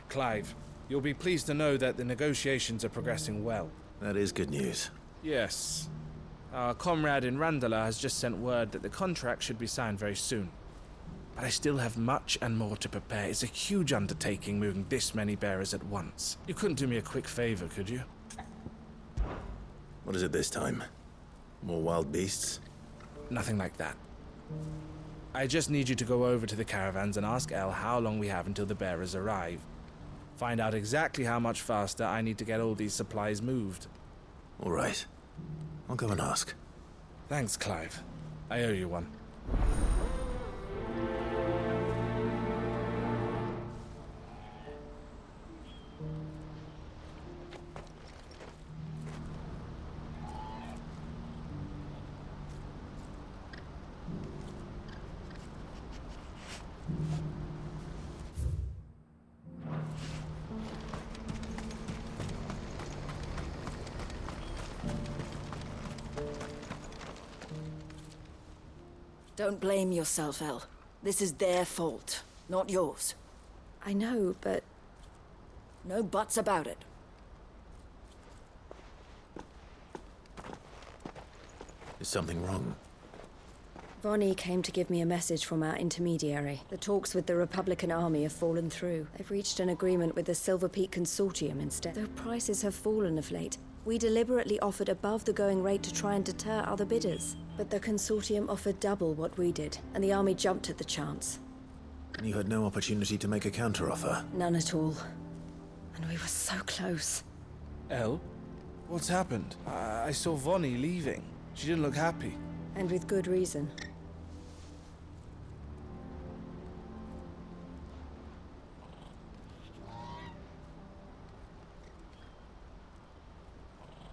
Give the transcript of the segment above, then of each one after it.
Clive. You'll be pleased to know that the negotiations are progressing well. That is good news. Yes. Our comrade in Randala has just sent word that the contract should be signed very soon. But I still have much and more to prepare. It's a huge undertaking moving this many bearers at once. You couldn't do me a quick favor, could you? What is it this time? More wild beasts? Nothing like that. I just need you to go over to the caravans and ask El how long we have until the bearers arrive. Find out exactly how much faster I need to get all these supplies moved. All right. I'll go and ask. Thanks, Clive. I owe you one. Don't blame yourself, El. This is their fault, not yours. I know, but... No buts about it. Is something wrong? Vonnie came to give me a message from our intermediary. The talks with the Republican Army have fallen through. They've reached an agreement with the Silver Peak Consortium instead. Though prices have fallen of late, we deliberately offered above the going rate to try and deter other bidders. But the Consortium offered double what we did, and the Army jumped at the chance. And you had no opportunity to make a counteroffer? None at all. And we were so close. El? What's happened? I saw Vonnie leaving. She didn't look happy. And with good reason.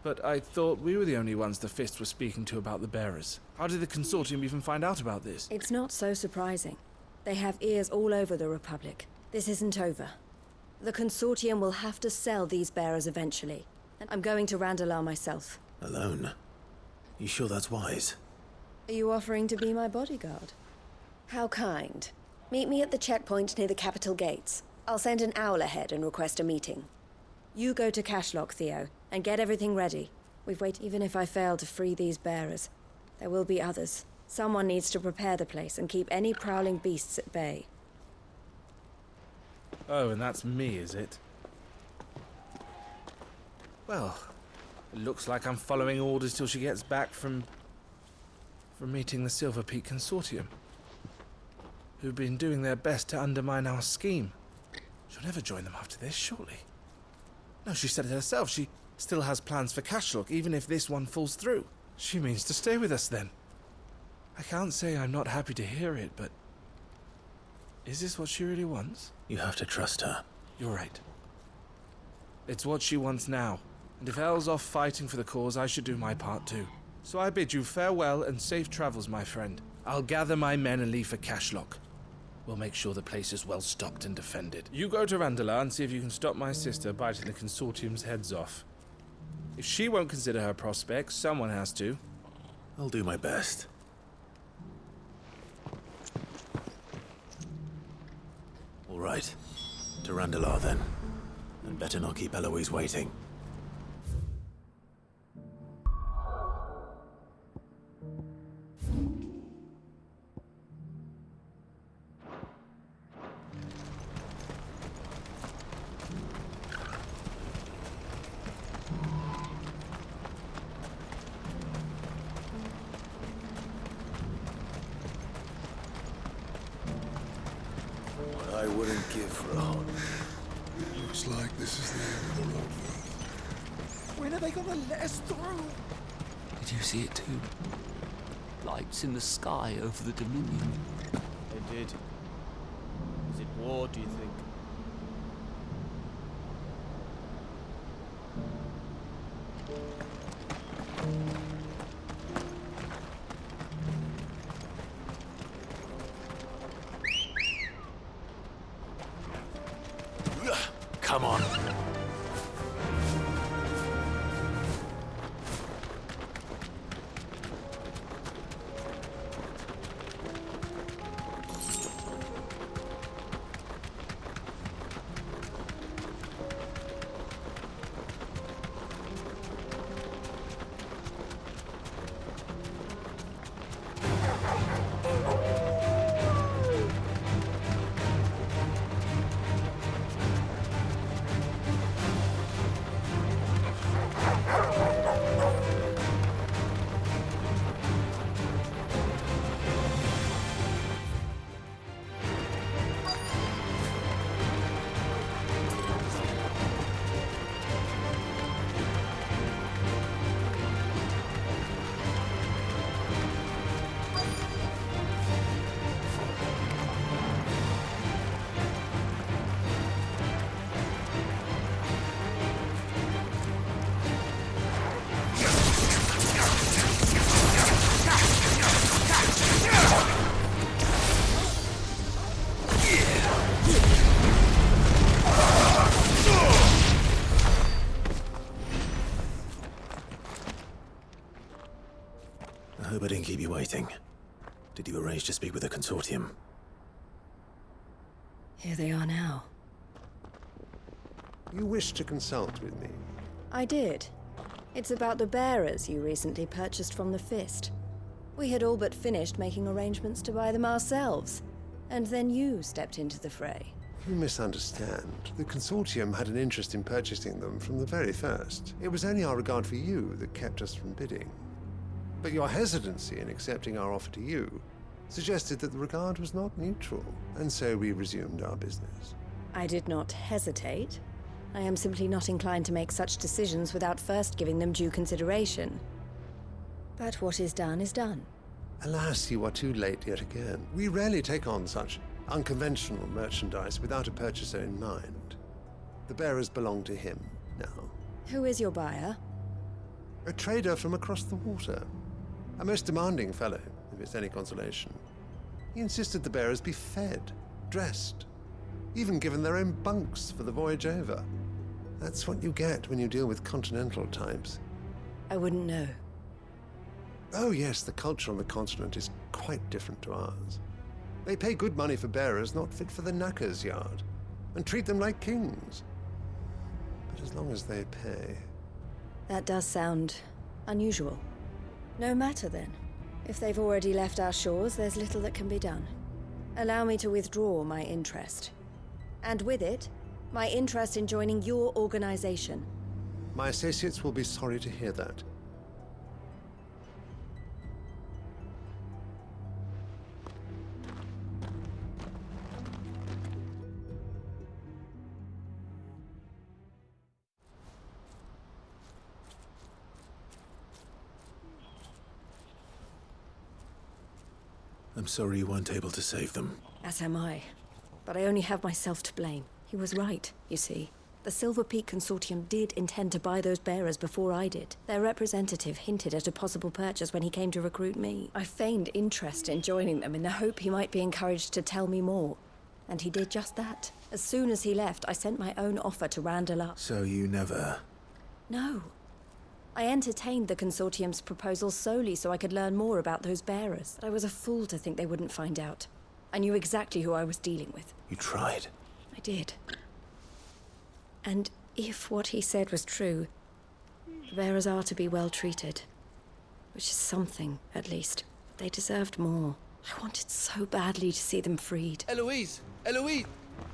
But I thought we were the only ones the Fist were speaking to about the bearers. How did the Consortium even find out about this? It's not so surprising. They have ears all over the Republic. This isn't over. The Consortium will have to sell these bearers eventually. And I'm going to Randalar myself. Alone? You sure that's wise? Are you offering to be my bodyguard? How kind. Meet me at the checkpoint near the capital gates. I'll send an owl ahead and request a meeting. You go to Cashlock, Theo, and get everything ready. We've waited. Even if I fail to free these bearers, there will be others. Someone needs to prepare the place and keep any prowling beasts at bay. Oh, and that's me, is it? Well, it looks like I'm following orders till she gets back from meeting the Silver Peak Consortium, who've been doing their best to undermine our scheme. She'll never join them after this, surely. No, she said it herself. She still has plans for Cashlock, even if this one falls through. She means to stay with us, then. I can't say I'm not happy to hear it, but... is this what she really wants? You have to trust her. You're right. It's what she wants now. And if Elle's off fighting for the cause, I should do my part too. So I bid you farewell and safe travels, my friend. I'll gather my men and leave for Cashlock. We'll make sure the place is well stocked and defended. You go to Randalar and see if you can stop my sister biting the Consortium's heads off. If she won't consider her prospects, someone has to. I'll do my best. All right. To Randalar, then. And better not keep Eloise waiting. I wouldn't give for a hug. Looks like this is the end of the road for us. When are they gonna let us through? Did you see it too? Lights in the sky over the Dominion. They did. Is it war, do you think? Come on. keep you waiting. Did you arrange to speak with the consortium? Here they are now. You wish to consult with me? I did. It's about the bearers you recently purchased from the Fist. We had all but finished making arrangements to buy them ourselves, and then you stepped into the fray. You misunderstand. The consortium had an interest in purchasing them from the very first. It was only our regard for you that kept us from bidding. But your hesitancy in accepting our offer to you suggested that the regard was not mutual, and so we resumed our business. I did not hesitate. I am simply not inclined to make such decisions without first giving them due consideration. But what is done is done. Alas, you are too late yet again. We rarely take on such unconventional merchandise without a purchaser in mind. The bearers belong to him now. Who is your buyer? A trader from across the water. A most demanding fellow, if it's any consolation. He insisted the bearers be fed, dressed, even given their own bunks for the voyage over. That's what you get when you deal with continental types. I wouldn't know. Oh yes, the culture on the continent is quite different to ours. They pay good money for bearers not fit for the knacker's yard, and treat them like kings. But as long as they pay... That does sound unusual. No matter then. If they've already left our shores, there's little that can be done. Allow me to withdraw my interest. And with it, my interest in joining your organization. My associates will be sorry to hear that. I'm sorry you weren't able to save them. As am I. But I only have myself to blame. He was right, you see. The Silver Peak Consortium did intend to buy those bearers before I did. Their representative hinted at a possible purchase when he came to recruit me. I feigned interest in joining them in the hope he might be encouraged to tell me more. And he did just that. As soon as he left, I sent my own offer to Randall. So you never... No. I entertained the consortium's proposal solely so I could learn more about those bearers. But I was a fool to think they wouldn't find out. I knew exactly who I was dealing with. You tried. I did. And if what he said was true, the bearers are to be well treated. Which is something, at least. They deserved more. I wanted so badly to see them freed. Eloise! Eloise!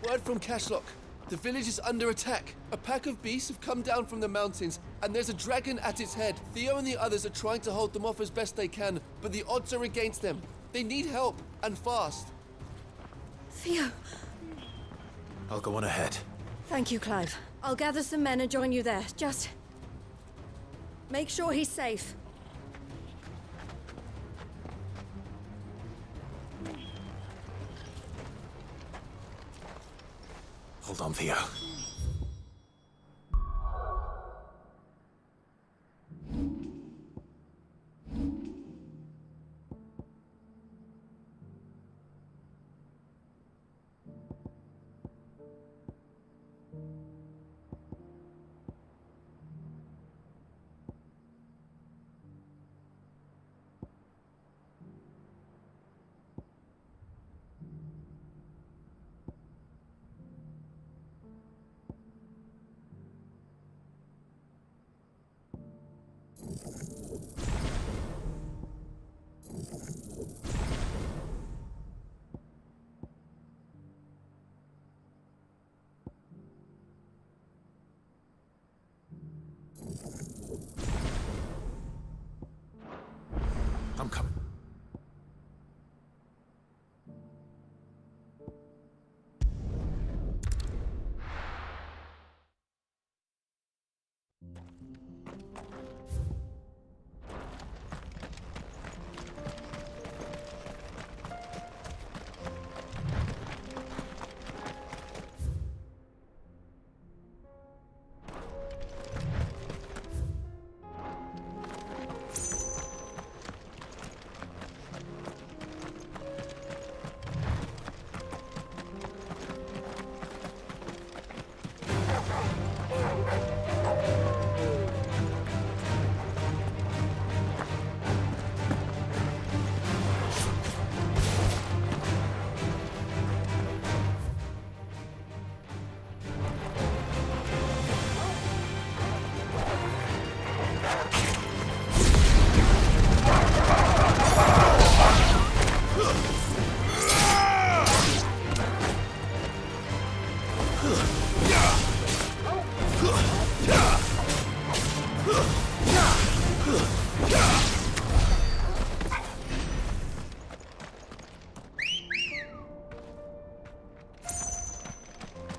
Word from Cashlock. The village is under attack. A pack of beasts have come down from the mountains, and there's a dragon at its head. Theo and the others are trying to hold them off as best they can, but the odds are against them. They need help, and fast. Theo! I'll go on ahead. Thank you, Clive. I'll gather some men and join you there. Just... make sure he's safe. Hold on, Theo.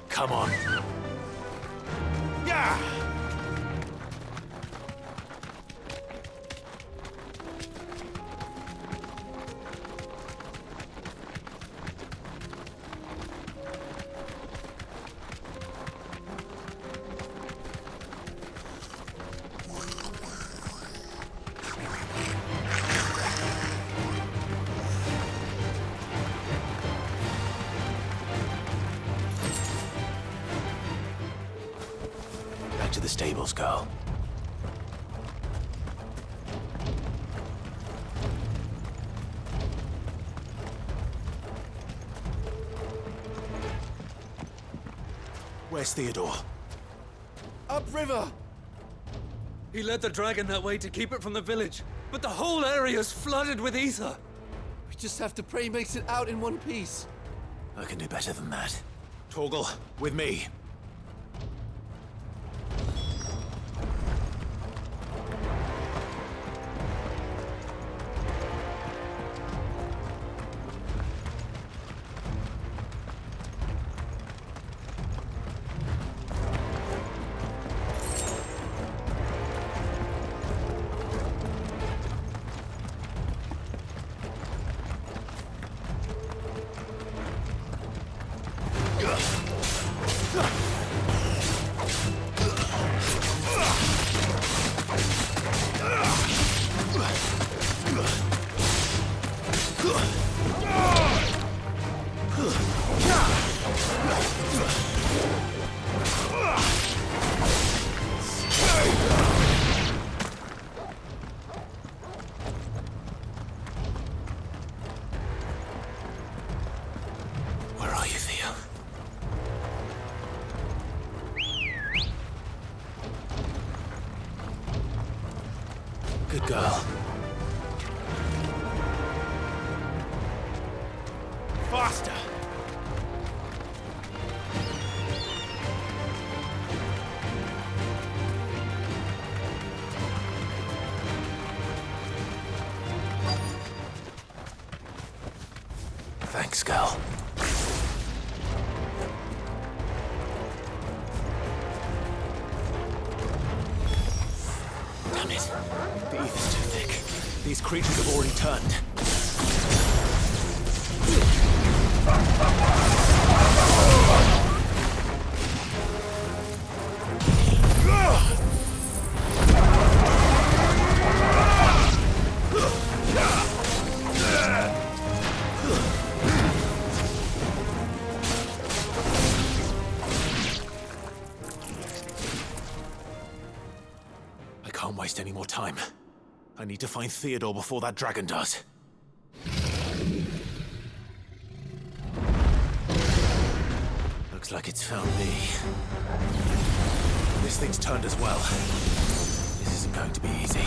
Come on. Yeah! Back to the stables, girl. Where's Theodore? Upriver! He led the dragon that way to keep it from the village, but the whole area's flooded with ether. We just have to pray he makes it out in one piece. I can do better than that. Torgal, with me. Where are you, Theo? Good girl. Faster! Thanks, girl. Damn it. The ether's too thick. These creatures have already turned. I can't waste any more time. I need to find Theodore before that dragon does. Looks like it's found me. This thing's turned as well. This isn't going to be easy.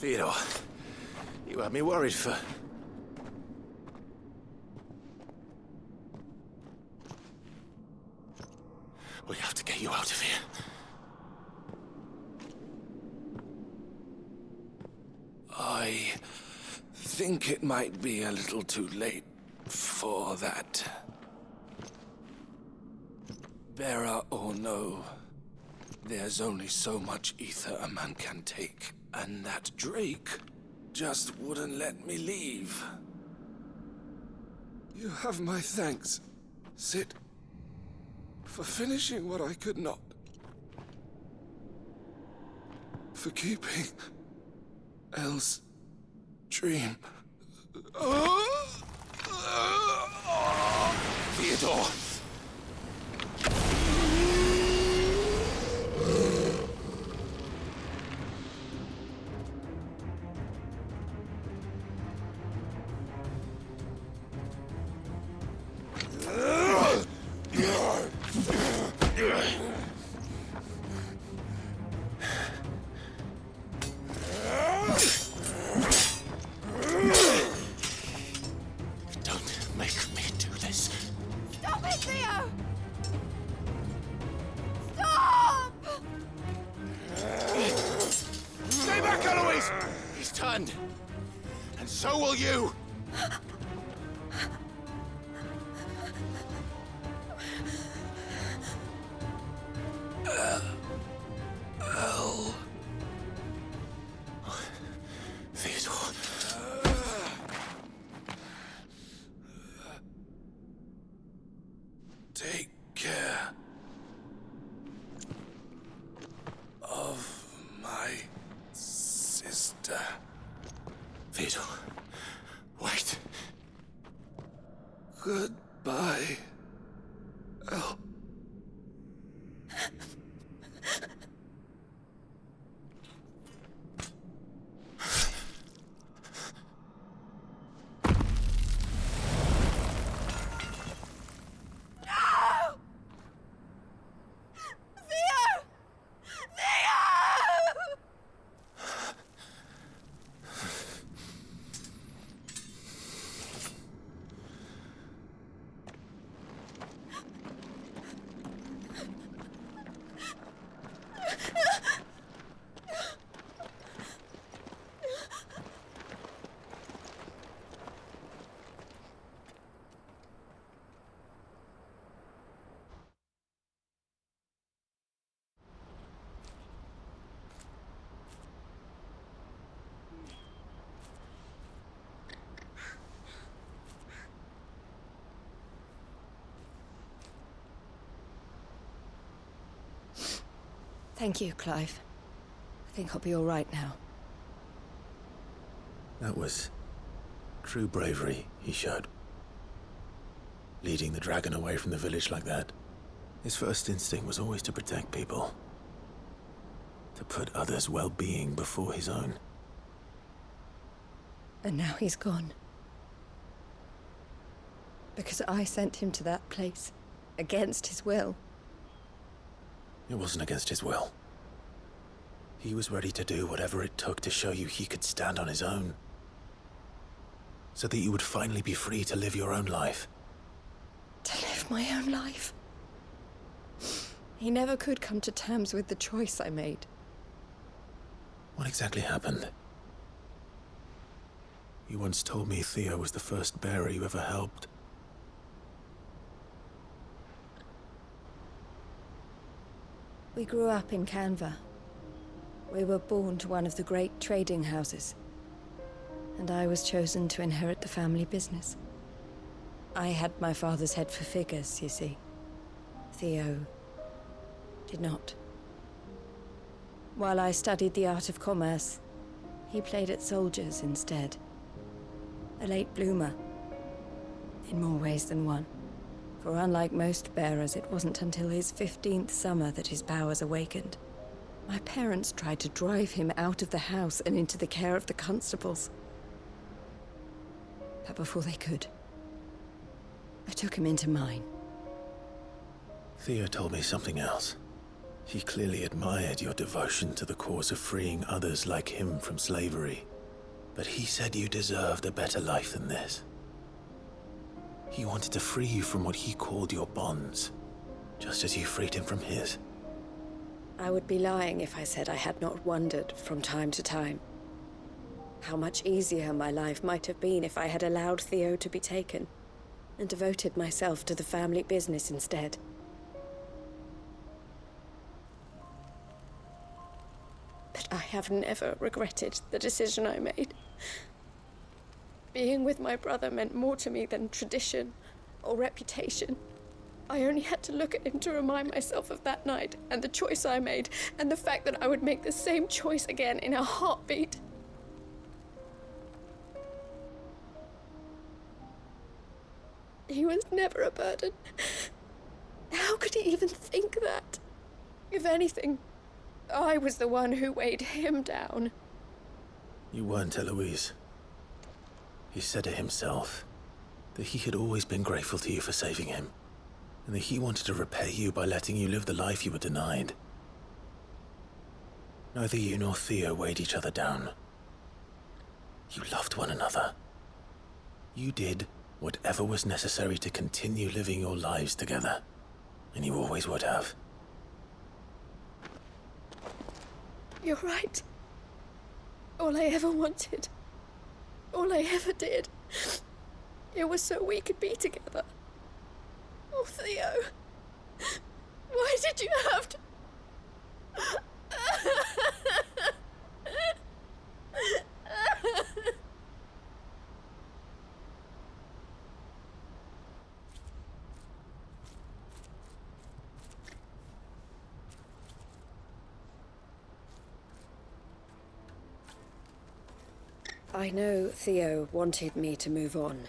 Theodore, you had me worried for... We have to get you out of here. I think it might be a little too late for that. Bearer or no, there's only so much ether a man can take, and that Drake just wouldn't let me leave. You have my thanks, Sid, for finishing what I could not. For keeping Elle's dream. Theodore! Don't make me do this. Stop it, Theo! Stop! Stay back, Eloise! He's turned. And so will you! Theodore. Take care of my sister. Theodore, wait. Goodbye, Elle. Thank you, Clive. I think I'll be all right now. That was true bravery he showed. Leading the dragon away from the village like that. His first instinct was always to protect people. To put others' well-being before his own. And now he's gone. Because I sent him to that place, against his will. It wasn't against his will. He was ready to do whatever it took to show you he could stand on his own. So that you would finally be free to live your own life. To live my own life? He never could come to terms with the choice I made. What exactly happened? You once told me Theo was the first bearer you ever helped. We grew up in Canva. We were born to one of the great trading houses. And I was chosen to inherit the family business. I had my father's head for figures, you see. Theo did not. While I studied the art of commerce, he played at soldiers instead. A late bloomer, in more ways than one. For unlike most bearers, it wasn't until his 15th summer that his powers awakened. My parents tried to drive him out of the house and into the care of the constables. But before they could, I took him into mine. Theo told me something else. He clearly admired your devotion to the cause of freeing others like him from slavery. But he said you deserved a better life than this. He wanted to free you from what he called your bonds, just as you freed him from his. I would be lying if I said I had not wondered from time to time how much easier my life might have been if I had allowed Theo to be taken and devoted myself to the family business instead. But I have never regretted the decision I made. Being with my brother meant more to me than tradition or reputation. I only had to look at him to remind myself of that night and the choice I made and the fact that I would make the same choice again in a heartbeat. He was never a burden. How could he even think that? If anything, I was the one who weighed him down. You weren't, Eloise. He said it himself, that he had always been grateful to you for saving him, and that he wanted to repay you by letting you live the life you were denied. Neither you nor Theo weighed each other down. You loved one another. You did whatever was necessary to continue living your lives together, and you always would have. You're right. All I ever wanted, all I ever did, it was so we could be together. Oh, Theo, why did you have to... I know Theo wanted me to move on,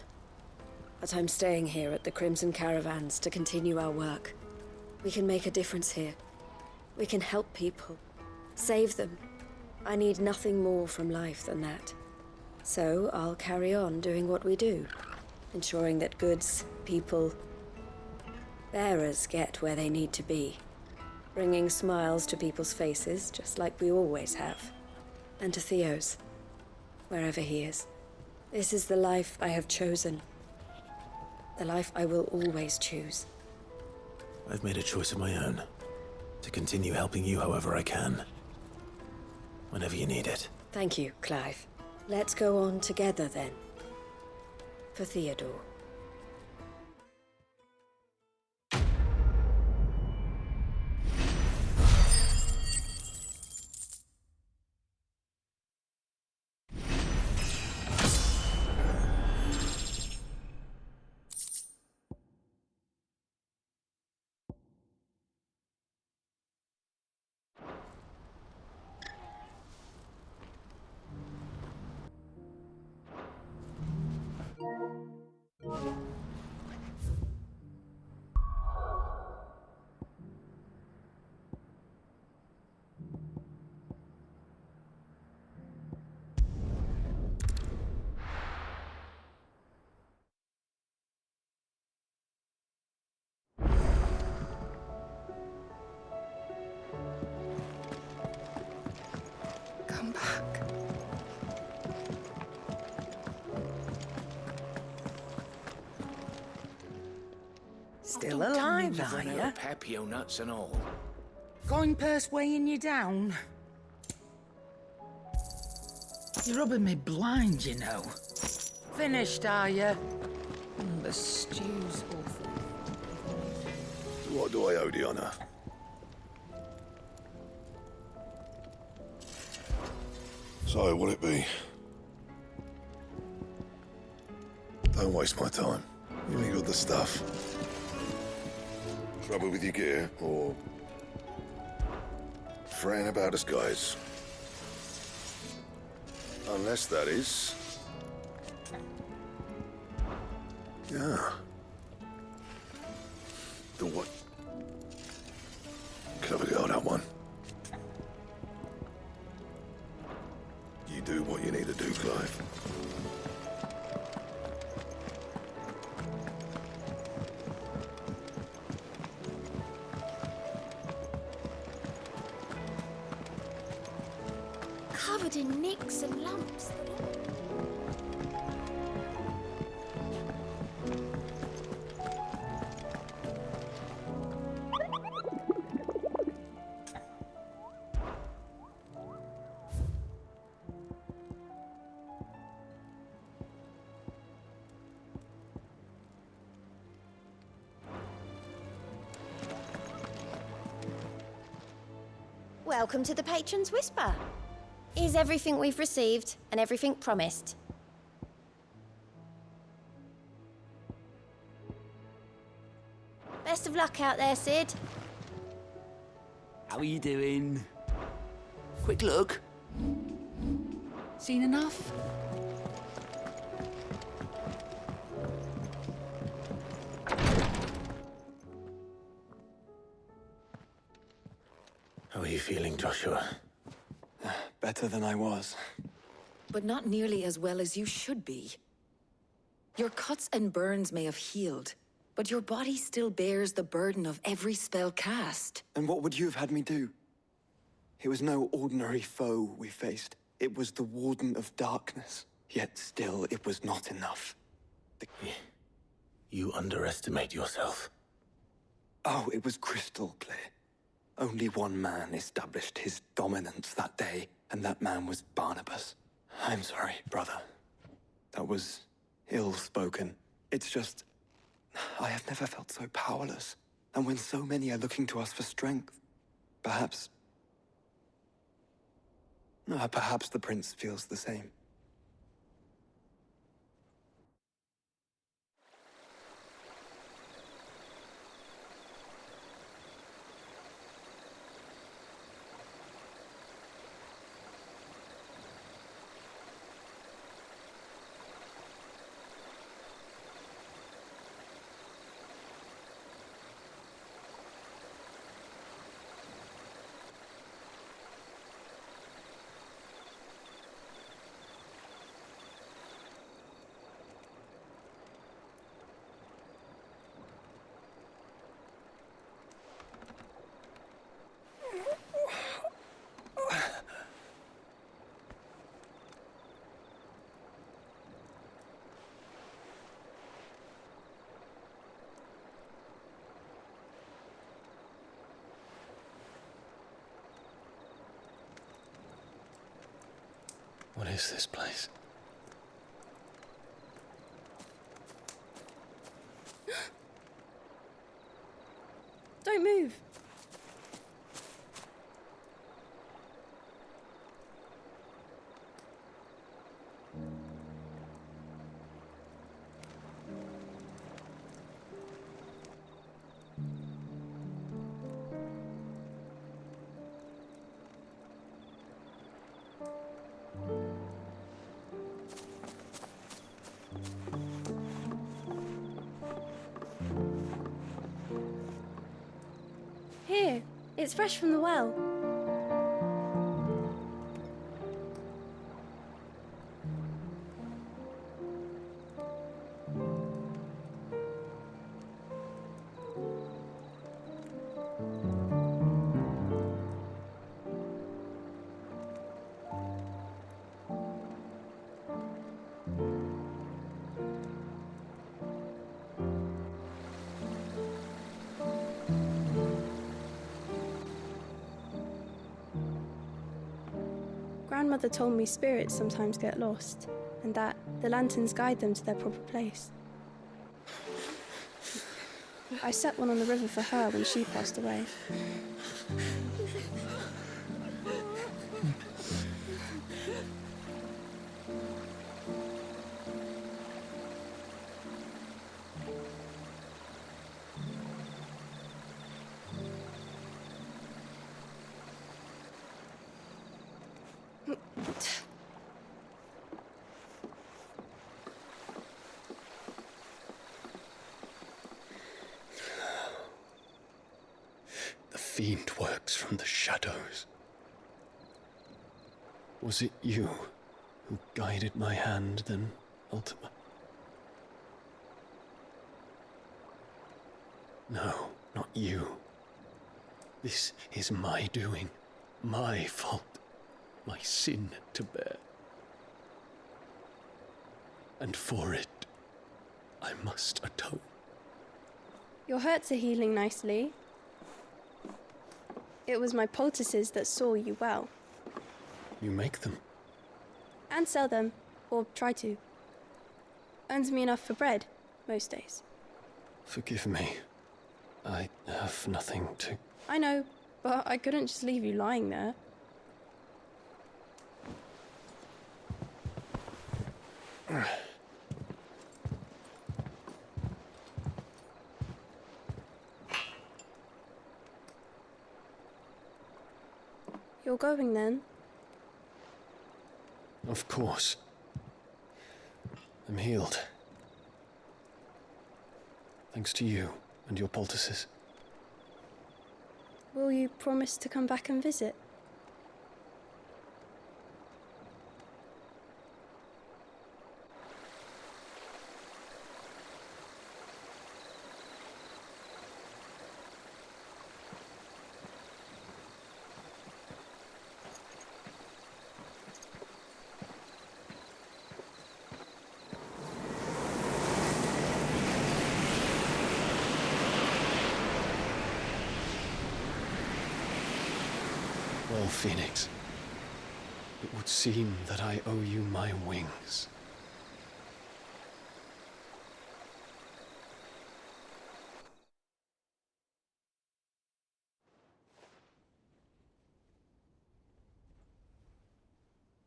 but I'm staying here at the Crimson Caravans to continue our work. We can make a difference here. We can help people, save them. I need nothing more from life than that. So I'll carry on doing what we do, ensuring that goods, people, bearers get where they need to be, bringing smiles to people's faces just like we always have, and to Theo's. Wherever he is. This is the life I have chosen. The life I will always choose. I've made a choice of my own. To continue helping you however I can. Whenever you need it. Thank you, Clive. Let's go on together then. For Theodore. Come back. Still alive, are you? Papio nuts and all. Going purse weighing you down? You're rubbing me blind, you know. Finished, are you? The stew's awful. What do I owe the honor? So, will it be? Don't waste my time. You ain't got the stuff. Trouble with your gear, or fretting about us guys. Unless that is... Yeah. The what? Clever girl, that one. You do what you need to do, Clive. in nicks and lumps. Welcome to the Patron's Whisper. Is everything we've received and everything promised? Best of luck out there, Sid. How are you doing? Quick look. Seen enough? How are you feeling, Joshua? Better than I was. But not nearly as well as you should be. Your cuts and burns may have healed, but your body still bears the burden of every spell cast. And what would you have had me do? It was no ordinary foe we faced. It was the Warden of Darkness. Yet still, it was not enough. You underestimate yourself. Oh, it was crystal clear. Only one man established his dominance that day, and that man was Barnabas. I'm sorry, brother. That was ill-spoken. It's just... I have never felt so powerless. And when so many are looking to us for strength, perhaps... perhaps the prince feels the same. What is this place? Don't move. Here, it's fresh from the well. Grandmother told me spirits sometimes get lost, and that the lanterns guide them to their proper place. I set one on the river for her when she passed away. The fiend works from the shadows. Was it you who guided my hand, then, Ultima? No, not you. This is my doing, my fault. my sin to bear. And for it, I must atone. Your hurts are healing nicely. It was my poultices that saw you well. You make them? And sell them, or try to. Earns me enough for bread, most days. Forgive me. I have nothing to... I know, but I couldn't just leave you lying there. You're going then? Of course. I'm healed. Thanks to you and your poultices. Will you promise to come back and visit? Well, Phoenix, it would seem that I owe you my wings.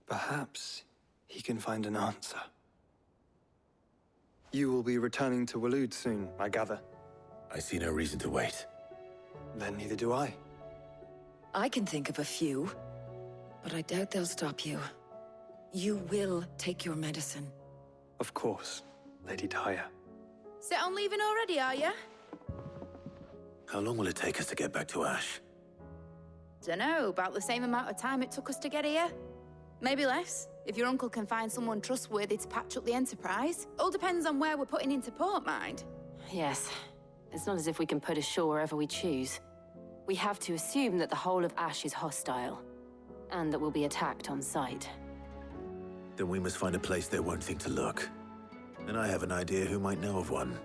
Perhaps he can find an answer. You will be returning to Waloed soon, I gather. I see no reason to wait. Then neither do I. I can think of a few, but I doubt they'll stop you. You will take your medicine. Of course, Lady Daya. Set on leaving already, are you? How long will it take us to get back to Ash? Dunno, about the same amount of time it took us to get here. Maybe less, if your uncle can find someone trustworthy to patch up the Enterprise. All depends on where we're putting into port, mind. Yes. It's not as if we can put ashore wherever we choose. We have to assume that the whole of Ash is hostile, and that we'll be attacked on sight. Then we must find a place they won't think to look. And I have an idea who might know of one.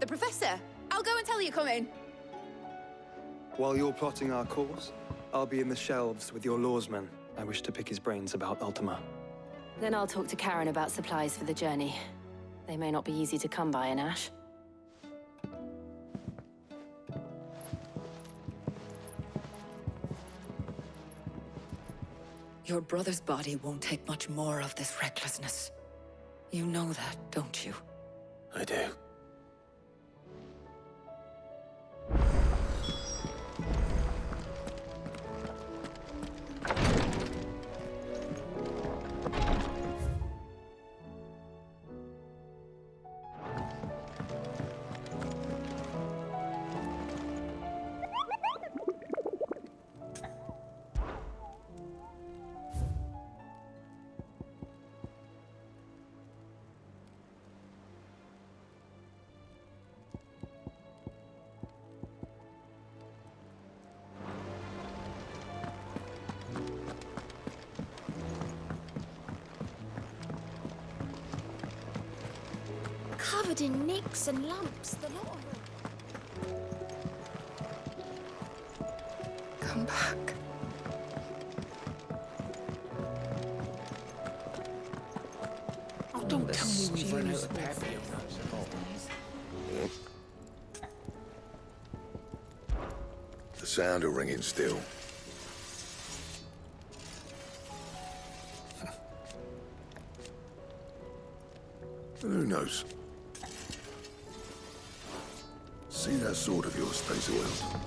The Professor! I'll go and tell you come in. While you're plotting our course, I'll be in the shelves with your lawsman. I wish to pick his brains about Ultima. Then I'll talk to Karen about supplies for the journey. They may not be easy to come by in Ash. Your brother's body won't take much more of this recklessness. You know that, don't you? I do. Covered in nicks and lumps, the lot of them. Come back. Oh, don't tell me we've run out of perfume. The sound of ringing still. Who knows? See that sword of yours stays oiled.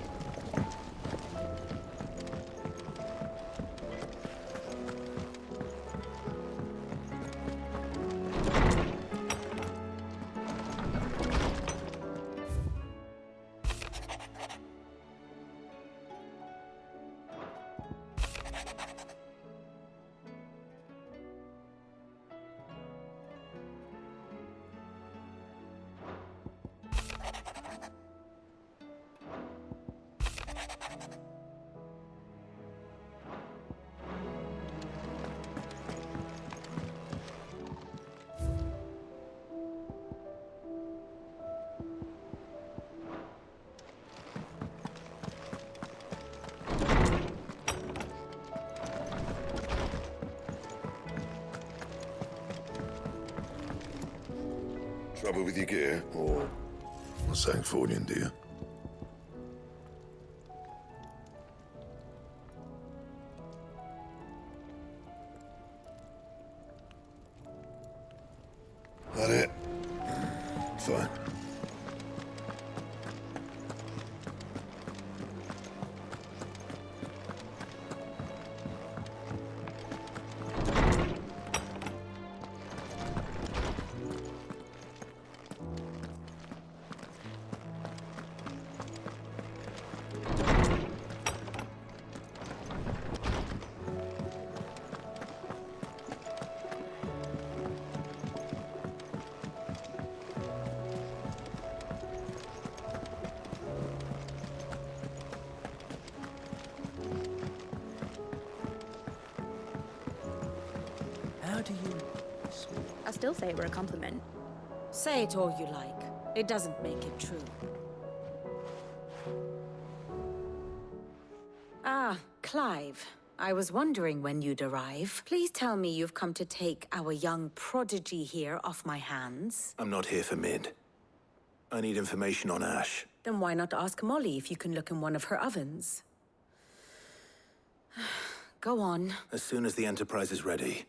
Trouble with your gear, or Sangfordian, do you? That it? Fine. How do you... I still say it were a compliment. Say it all you like. It doesn't make it true. Ah, Clive. I was wondering when you'd arrive. Please tell me you've come to take our young prodigy here off my hands. I'm not here for Mid. I need information on Ash. Then why not ask Molly if you can look in one of her ovens? Go on. As soon as the Enterprise is ready,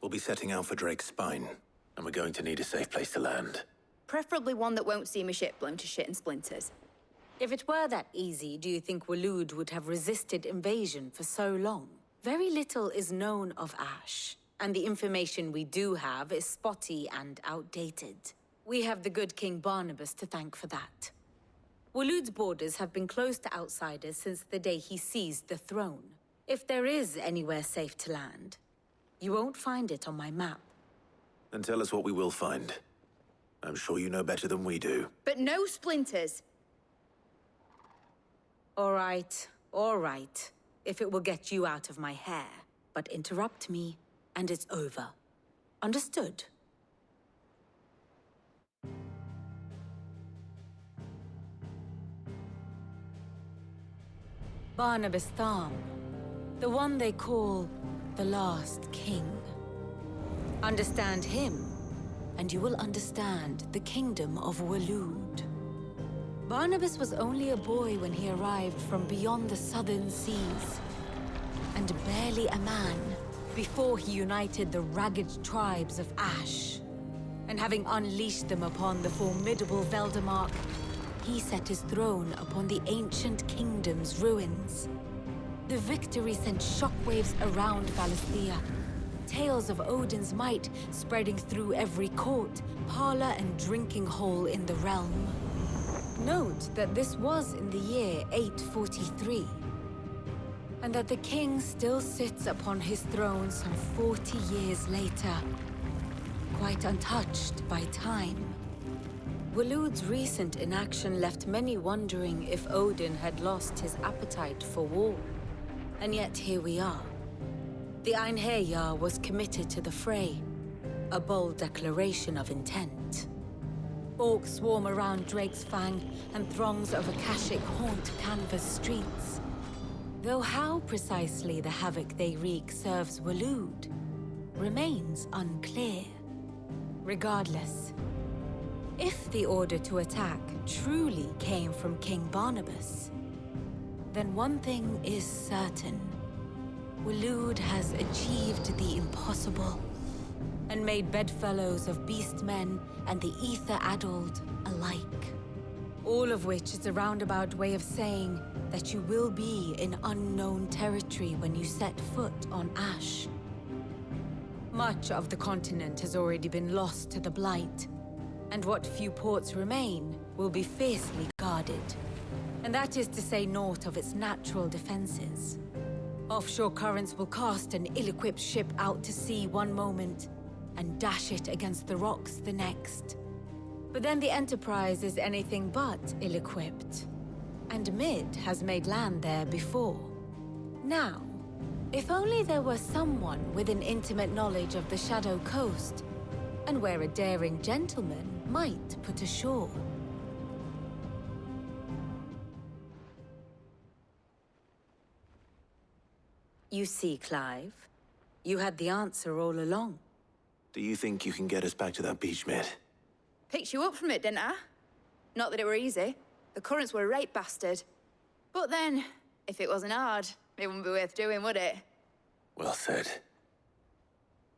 we'll be setting out for Drake's Spine, and we're going to need a safe place to land. Preferably one that won't see my ship blown to shit and splinters. If it were that easy, do you think Waloed would have resisted invasion for so long? Very little is known of Ash, and the information we do have is spotty and outdated. We have the good King Barnabas to thank for that. Waloed's borders have been closed to outsiders since the day he seized the throne. If there is anywhere safe to land, you won't find it on my map. Then tell us what we will find. I'm sure you know better than we do. But no splinters! All right. If it will get you out of my hair. But interrupt me, and it's over. Understood? Barnabas Tharm. The one they call the Last King. Understand him, and you will understand the kingdom of Waloed. Barnabas was only a boy when he arrived from beyond the southern seas, and barely a man before he united the ragged tribes of Ash. And having unleashed them upon the formidable Veldamark, he set his throne upon the ancient kingdom's ruins. The victory sent shockwaves around Valisthea, tales of Odin's might spreading through every court, parlor, and drinking hole in the realm. Note that this was in the year 843, and that the king still sits upon his throne some 40 years later, quite untouched by time. Waloed's recent inaction left many wondering if Odin had lost his appetite for war. And yet here we are. The Einherjar was committed to the fray, a bold declaration of intent. Orcs swarm around Drake's Fang, and throngs of Akashic haunt Canvas streets. Though how precisely the havoc they wreak serves Waloed remains unclear. Regardless, if the order to attack truly came from King Barnabas, then one thing is certain. Waloed has achieved the impossible, and made bedfellows of beastmen and the ether-addled alike. All of which is a roundabout way of saying that you will be in unknown territory when you set foot on Ash. Much of the continent has already been lost to the Blight, and what few ports remain will be fiercely guarded. And that is to say naught of its natural defenses. Offshore currents will cast an ill-equipped ship out to sea one moment, and dash it against the rocks the next. But then the Enterprise is anything but ill-equipped. And Mid has made land there before. Now, if only there were someone with an intimate knowledge of the Shadow Coast, and where a daring gentleman might put ashore. You see, Clive, you had the answer all along. Do you think you can get us back to that beach, Mid? Picked you up from it, didn't I? Not that it were easy. The currents were a right bastard. But then, if it wasn't hard, it wouldn't be worth doing, would it? Well said.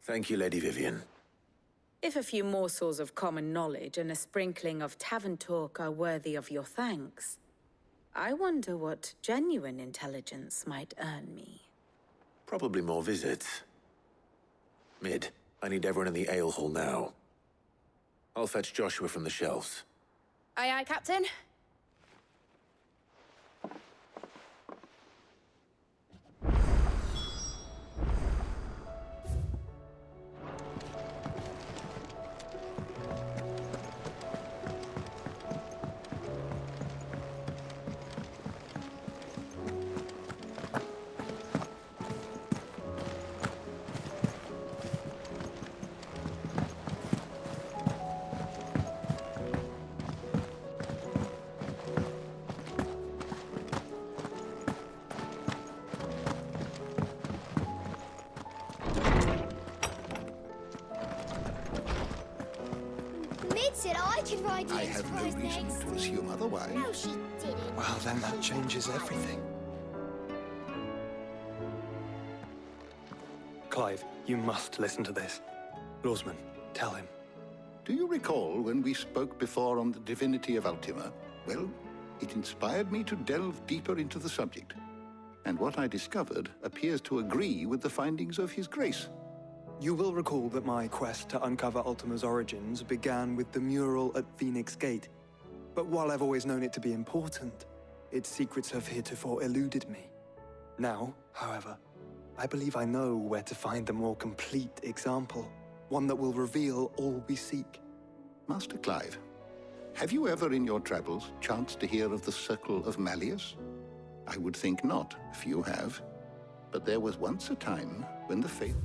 Thank you, Lady Vivian. If a few morsels of common knowledge and a sprinkling of tavern talk are worthy of your thanks, I wonder what genuine intelligence might earn me. Probably more visits. Mid, I need everyone in the ale hall now. I'll fetch Joshua from the shelves. Aye, aye, Captain. Mid said I could ride the I have no Enterprise reason next. to assume otherwise. No, she didn't. Well, then that changes everything. Clive, you must listen to this. Lawsman, tell him. Do you recall when we spoke before on the divinity of Ultima? Well, it inspired me to delve deeper into the subject. And what I discovered appears to agree with the findings of His Grace. You will recall that my quest to uncover Ultima's origins began with the mural at Phoenix Gate. But while I've always known it to be important, its secrets have heretofore eluded me. Now, however, I believe I know where to find the more complete example, one that will reveal all we seek. Master Clive, have you ever in your travels chanced to hear of the Circle of Malleus? I would think not, if you have. But there was once a time when the faith...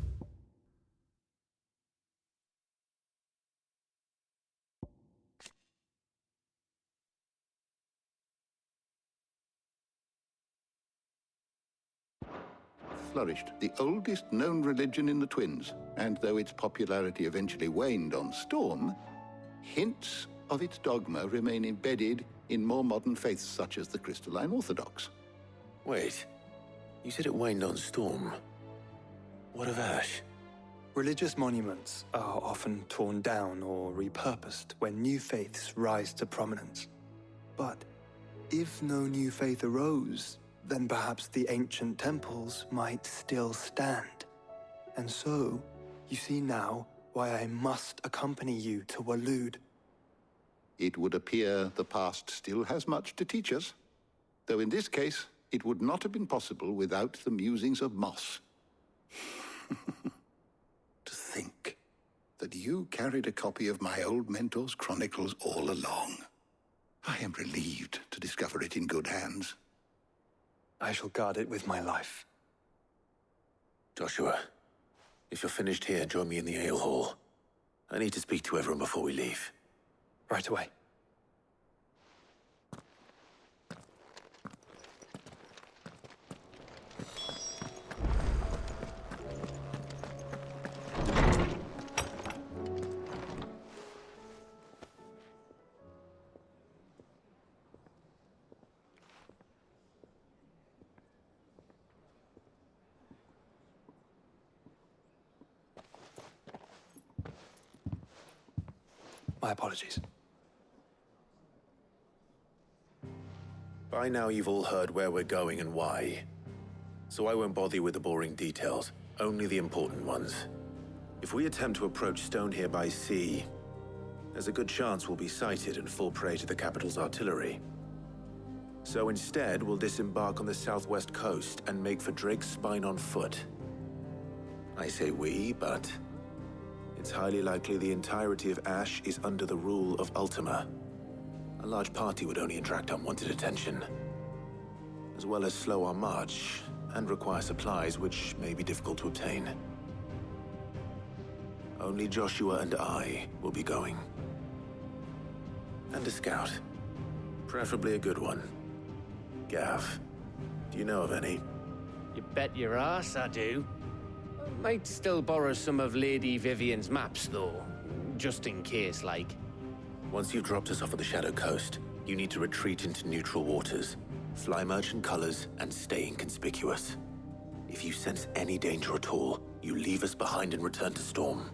flourished, the oldest known religion in the Twins, and though its popularity eventually waned on Storm, hints of its dogma remain embedded in more modern faiths such as the Crystalline Orthodox. Wait, you said it waned on Storm. What of Ash? Religious monuments are often torn down or repurposed when new faiths rise to prominence. But if no new faith arose, then perhaps the ancient temples might still stand. And so, you see now why I must accompany you to Waloed. It would appear the past still has much to teach us, though in this case, it would not have been possible without the musings of Moss. To think that you carried a copy of my old mentor's chronicles all along. I am relieved to discover it in good hands. I shall guard it with my life. Joshua, if you're finished here, join me in the ale hall. I need to speak to everyone before we leave. Right away. My apologies. By now you've all heard where we're going and why. So I won't bother you with the boring details, only the important ones. If we attempt to approach Stone here by sea, there's a good chance we'll be sighted and fall prey to the capital's artillery. So instead, we'll disembark on the southwest coast and make for Drake's Spine on foot. I say we, but it's highly likely the entirety of Ash is under the rule of Ultima. A large party would only attract unwanted attention, as well as slow our march and require supplies which may be difficult to obtain. Only Joshua and I will be going. And a scout. Preferably a good one. Gav, do you know of any? You bet your ass I do. Might still borrow some of Lady Vivian's maps, though. Just in case, like. Once you've dropped us off at the Shadow Coast, you need to retreat into neutral waters, fly merchant colors, and stay inconspicuous. If you sense any danger at all, you leave us behind and return to Storm.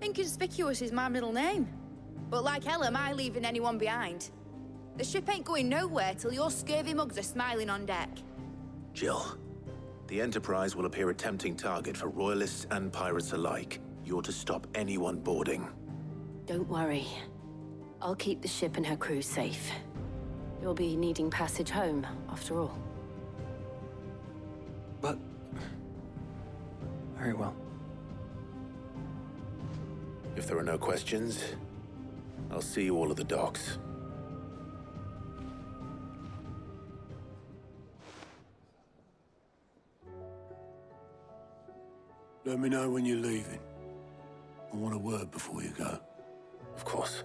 Inconspicuous is my middle name. But like hell am I leaving anyone behind. The ship ain't going nowhere till your scurvy mugs are smiling on deck. Jill, the Enterprise will appear a tempting target for royalists and pirates alike. You're to stop anyone boarding. Don't worry. I'll keep the ship and her crew safe. You'll be needing passage home, after all. But... very well. If there are no questions, I'll see you all at the docks. Let me know when you're leaving. I want a word before you go. Of course.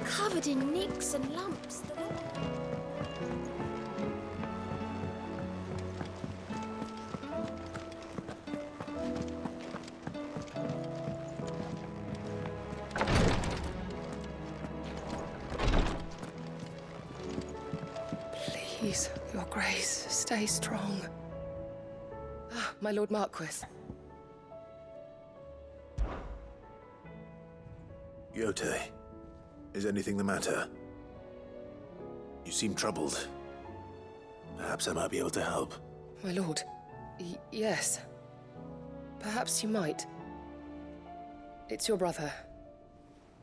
Covered in nicks and lumps. Please, Your Grace, stay strong. Ah, my Lord Marquis. Yote, is anything the matter? You seem troubled. Perhaps I might be able to help. My lord, yes. Perhaps you might. It's your brother.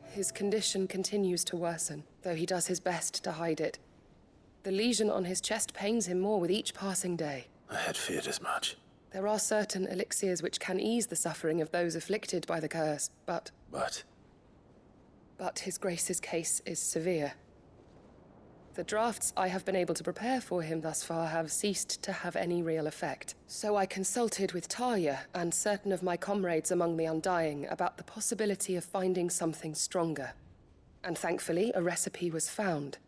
His condition continues to worsen, though he does his best to hide it. The lesion on his chest pains him more with each passing day. I had feared as much. There are certain elixirs which can ease the suffering of those afflicted by the curse, but... But His Grace's case is severe. The drafts I have been able to prepare for him thus far have ceased to have any real effect. So I consulted with Talia and certain of my comrades among the Undying about the possibility of finding something stronger. And thankfully, a recipe was found.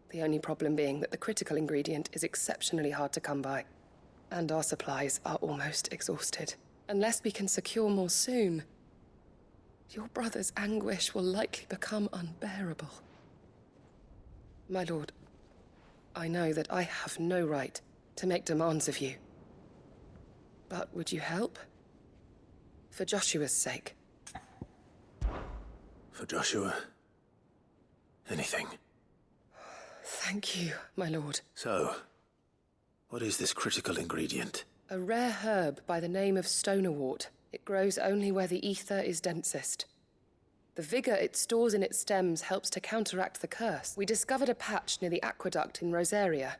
The only problem being that the critical ingredient is exceptionally hard to come by. And our supplies are almost exhausted. Unless we can secure more soon, your brother's anguish will likely become unbearable. My lord, I know that I have no right to make demands of you. But would you help? For Joshua's sake. For Joshua? Anything. Thank you, my lord. So, what is this critical ingredient? A rare herb by the name of stonerwort. It grows only where the ether is densest. The vigor it stores in its stems helps to counteract the curse. We discovered a patch near the aqueduct in Rosaria.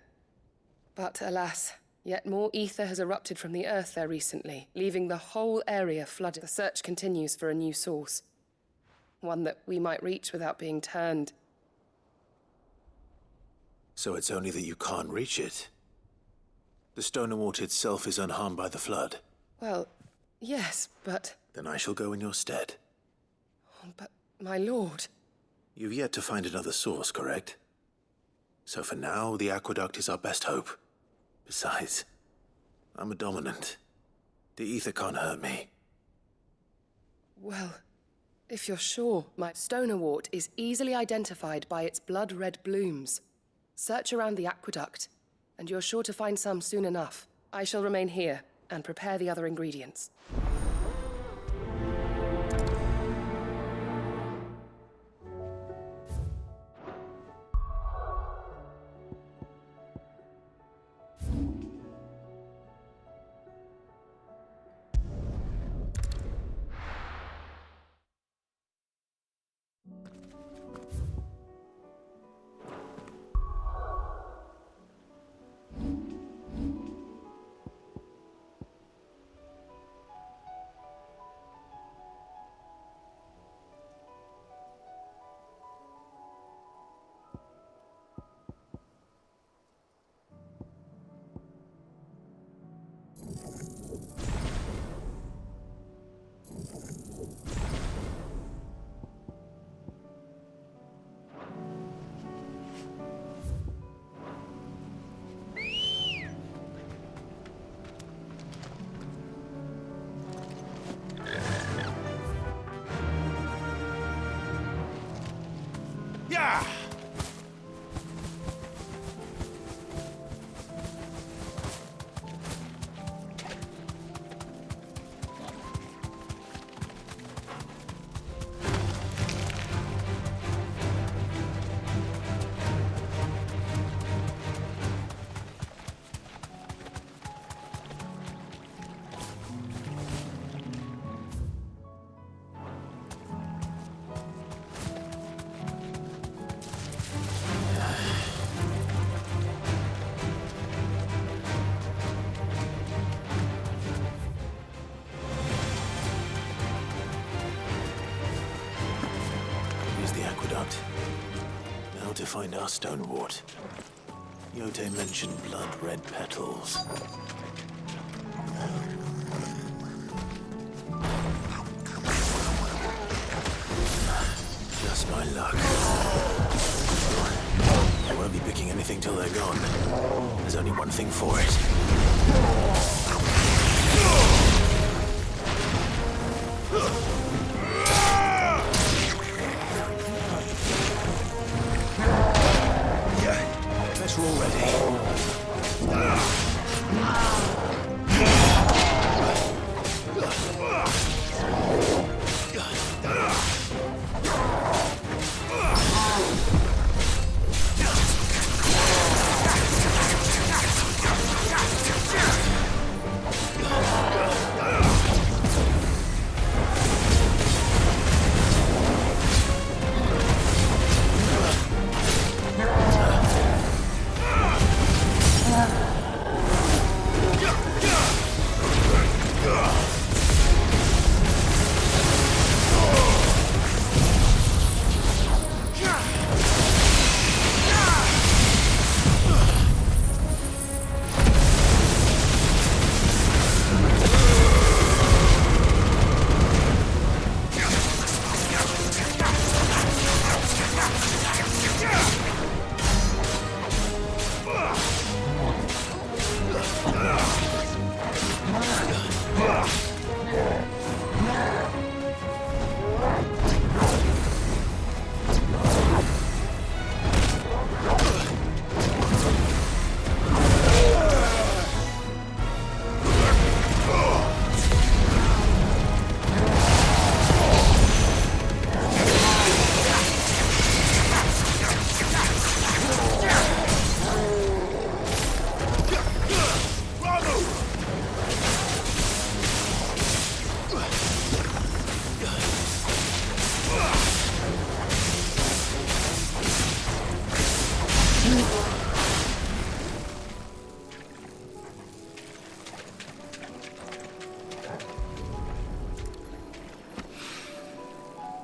But alas, yet more ether has erupted from the earth there recently, leaving the whole area flooded. The search continues for a new source. One that we might reach without being turned. So it's only that you can't reach it. The stonerwort itself is unharmed by the flood. Well, yes, but... Then I shall go in your stead. But, my lord... You've yet to find another source, correct? So for now, the aqueduct is our best hope. Besides, I'm a dominant. The ether can't hurt me. Well, if you're sure, my stonerwort is easily identified by its blood-red blooms. Search around the aqueduct, and you're sure to find some soon enough. I shall remain here and prepare the other ingredients. Yeah! Now to find our stonewort. Yote mentioned blood-red petals. Just my luck. I won't be picking anything till they're gone. There's only one thing for it. We're all ready.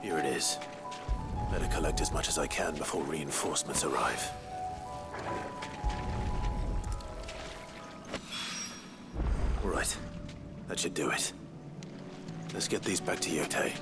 Here it is. Better collect as much as I can before reinforcements arrive. All right. That should do it. Let's get these back to Yote.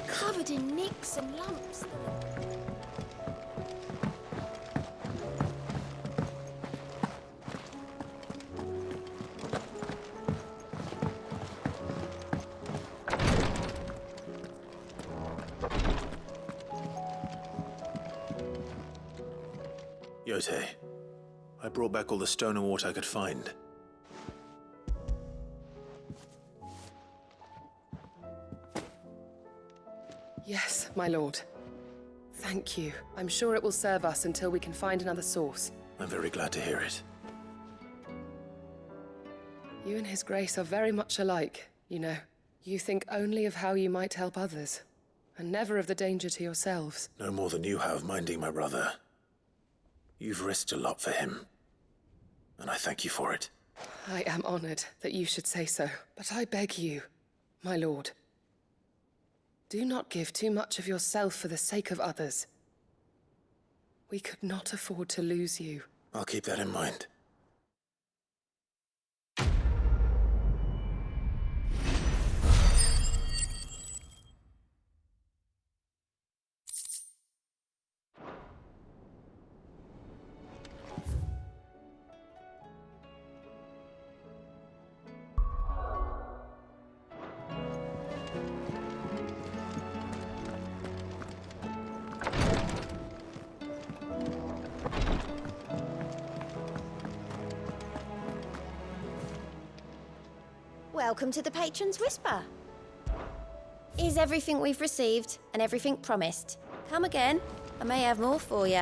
Covered in nicks and lumps. Yote, I brought back all the stone and water I could find. Yes, my lord. Thank you. I'm sure it will serve us until we can find another source. I'm very glad to hear it. You and His Grace are very much alike, you know. You think only of how you might help others, and never of the danger to yourselves. No more than you have minding my brother. You've risked a lot for him, and I thank you for it. I am honored that you should say so, but I beg you, my lord, do not give too much of yourself for the sake of others. We could not afford to lose you. I'll keep that in mind. Welcome to the Patron's Whisper. Is everything we've received and everything promised? Come again. I may have more for you.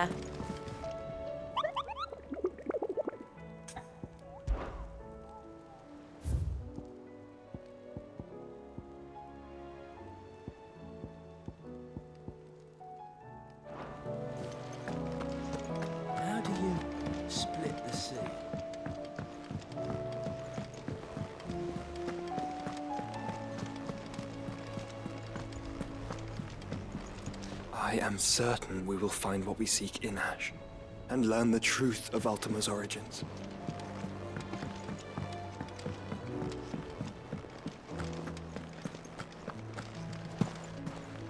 How do you split the sea? I am certain we will find what we seek in Ash, and learn the truth of Ultima's origins.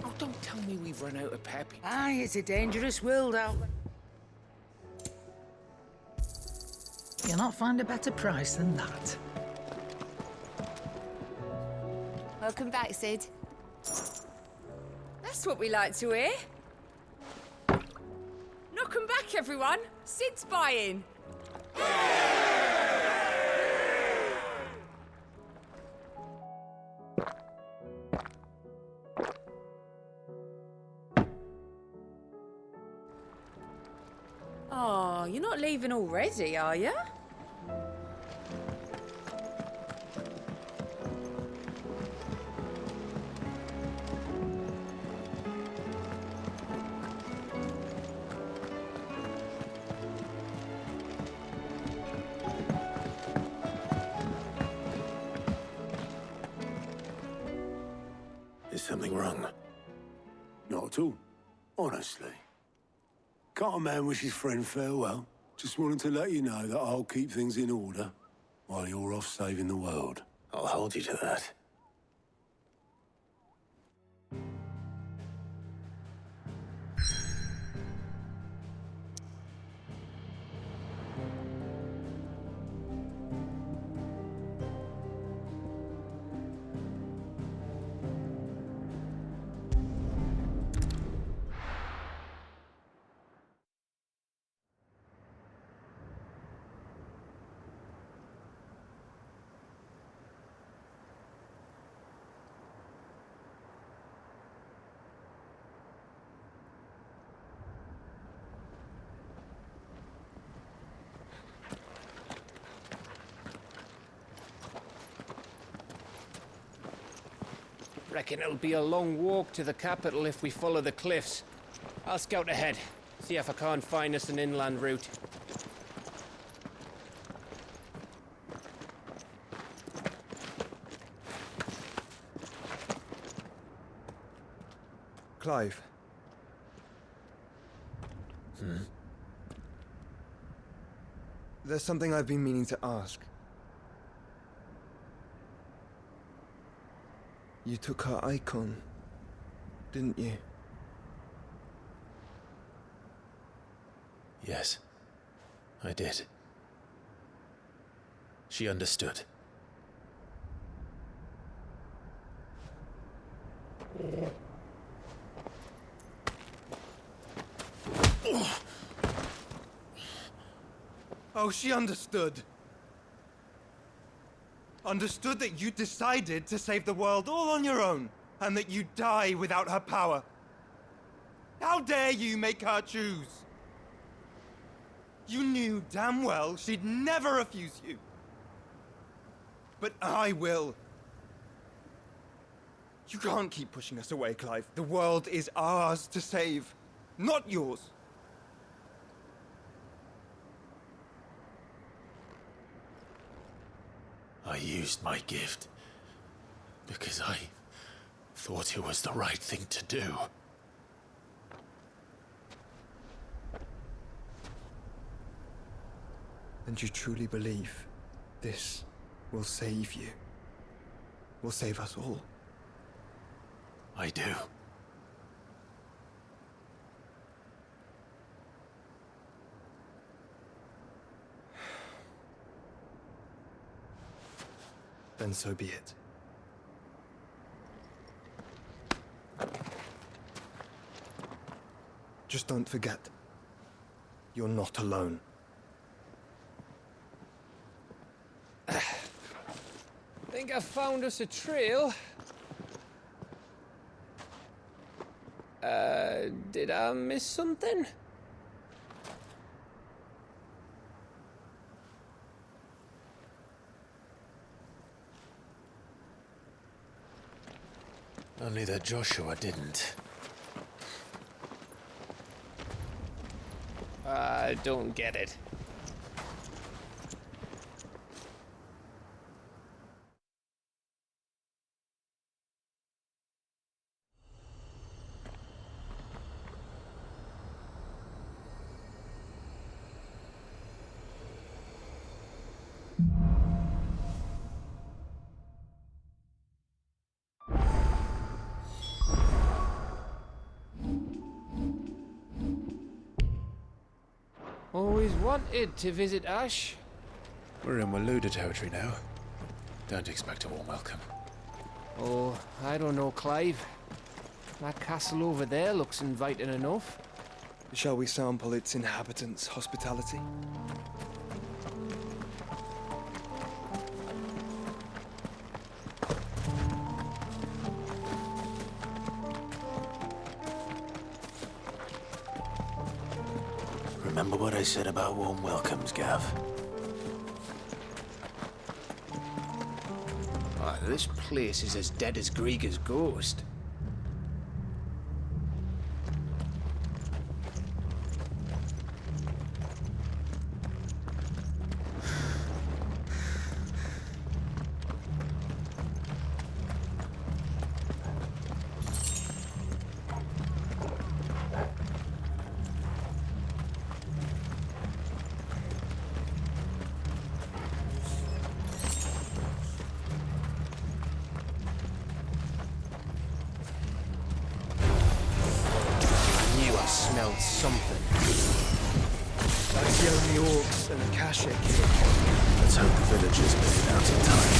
Oh, don't tell me we've run out of pep. Aye, it's a dangerous world out there. You'll not find a better price than that. Welcome back, Sid. That's what we like to hear. Knock 'em back, everyone. Sid's buying. Oh, you're not leaving already, are you? Is something wrong? Not at all. Honestly. Can't a man wish his friend farewell? Just wanted to let you know that I'll keep things in order while you're off saving the world. I'll hold you to that. Reckon it'll be a long walk to the capital if we follow the cliffs. I'll scout ahead, see if I can't find us an inland route. Clive. There's something I've been meaning to ask. You took her icon, didn't you? Yes, I did. She understood. Oh, she understood. Understood that you decided to save the world all on your own, and that you'd die without her power. How dare you make her choose? You knew damn well she'd never refuse you. But I will. You can't keep pushing us away, Clive. The world is ours to save, not yours. I used my gift because I thought it was the right thing to do. And you truly believe this will save you? Will save us all? I do. Then so be it. Just don't forget, you're not alone. Think have found us a trail. Did I miss something? Only that Joshua didn't. I don't get it. Always wanted to visit Ash. We're in Waluda territory now. Don't expect a warm welcome. Oh, I don't know, Clive. That castle over there looks inviting enough. Shall we sample its inhabitants' hospitality? Remember what I said about warm welcomes, Gav? This place is as dead as Grieger's ghost. Smelled something. That's the only orcs and Akashic. Let's hope the villagers made it out in time.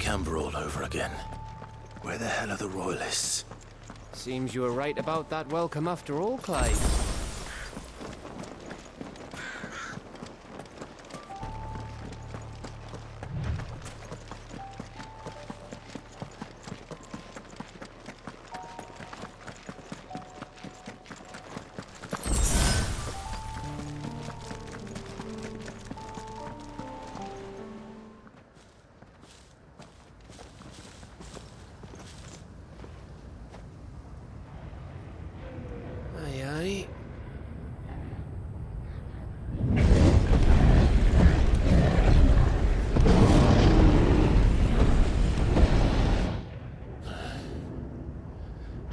Camber all over again. Where the hell are the royalists? Seems you were right about that welcome after all, Clive.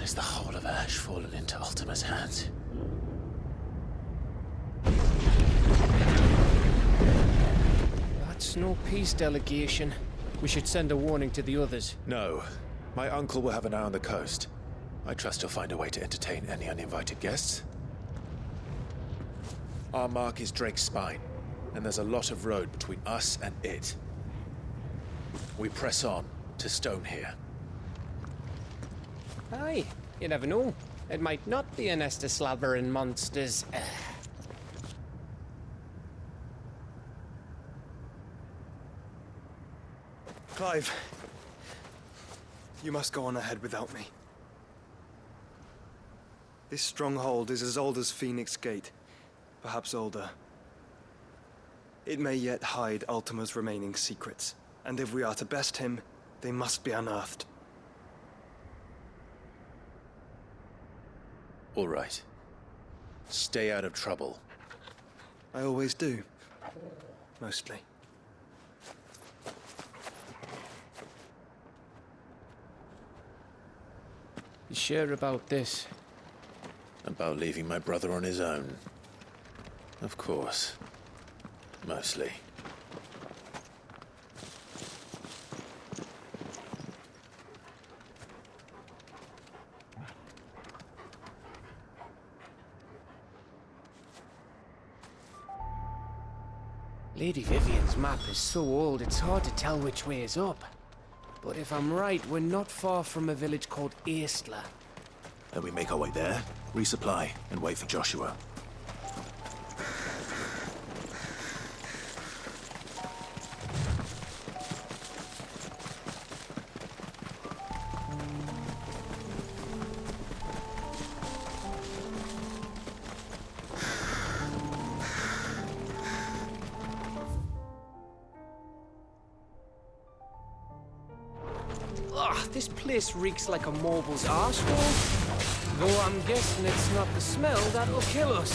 Is the whole of Ash fallen into Ultima's hands? That's no peace delegation. We should send a warning to the others. No. My uncle will have an eye on the coast. I trust he'll find a way to entertain any uninvited guests. Our mark is Drake's Spine, and there's a lot of road between us and it. We press on to Stone here. Aye, you never know. It might not be a nest of slabbering monsters. Clive, you must go on ahead without me. This stronghold is as old as Phoenix Gate, perhaps older. It may yet hide Ultima's remaining secrets, and if we are to best him, they must be unearthed. All right. Stay out of trouble. I always do. Mostly. You sure about this? About leaving my brother on his own? Of course. Mostly. Lady Vivian's map is so old it's hard to tell which way is up. But if I'm right, we're not far from a village called Aistla. Then we make our way there, resupply, and wait for Joshua. Ugh, this place reeks like a moble's arsehole. Though I'm guessing it's not the smell that'll kill us.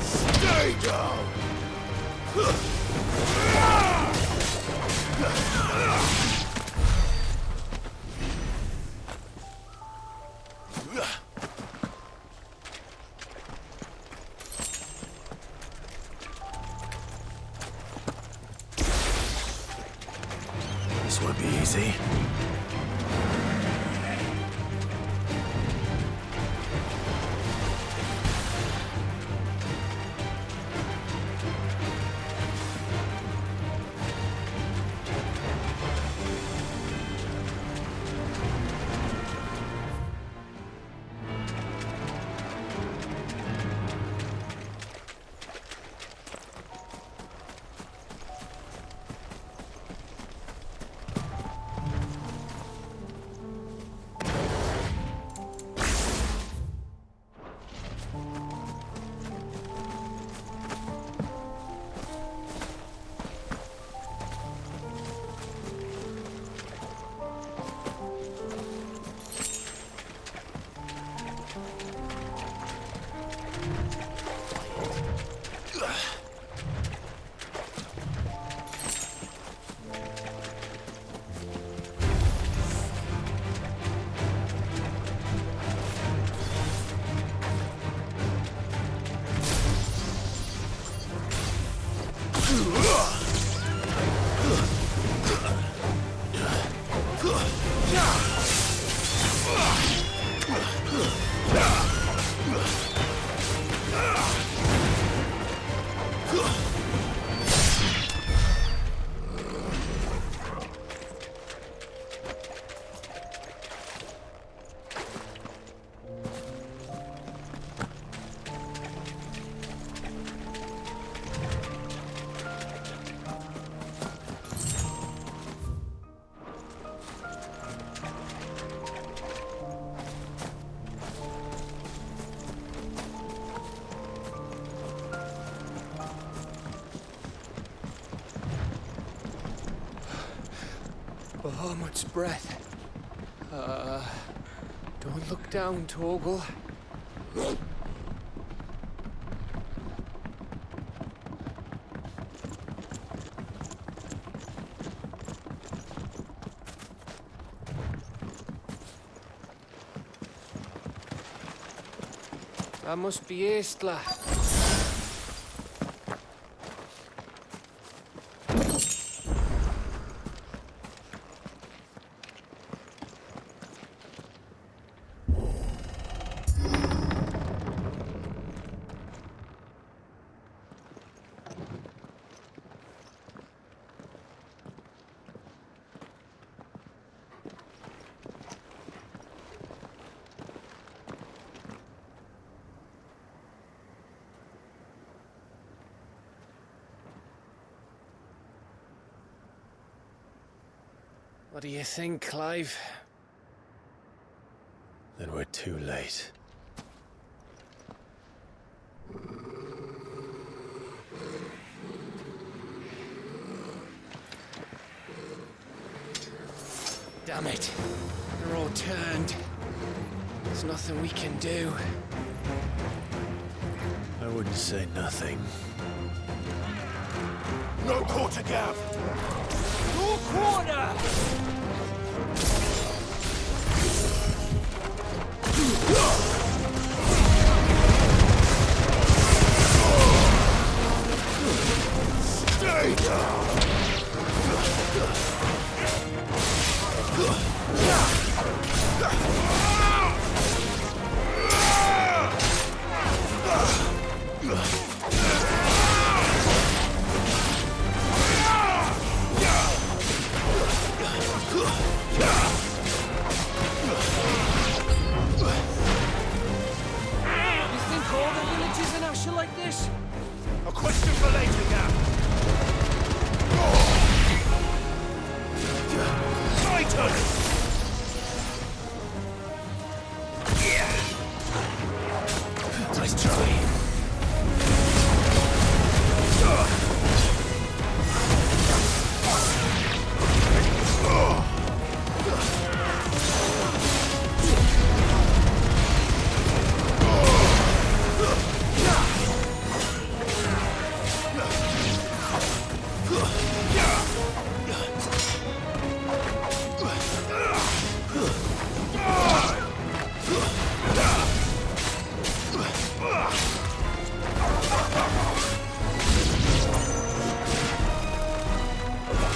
Stay down! This won't be easy. Bahamut's breath. Don't look down, Torgal. That must be Aistla. What do you think, Clive? Then we're too late. Damn it. They're all turned. There's nothing we can do. I wouldn't say nothing. No quarter, Gav! No quarter! Stay down! Like this? A question for later, Gav. Titan! Nice try.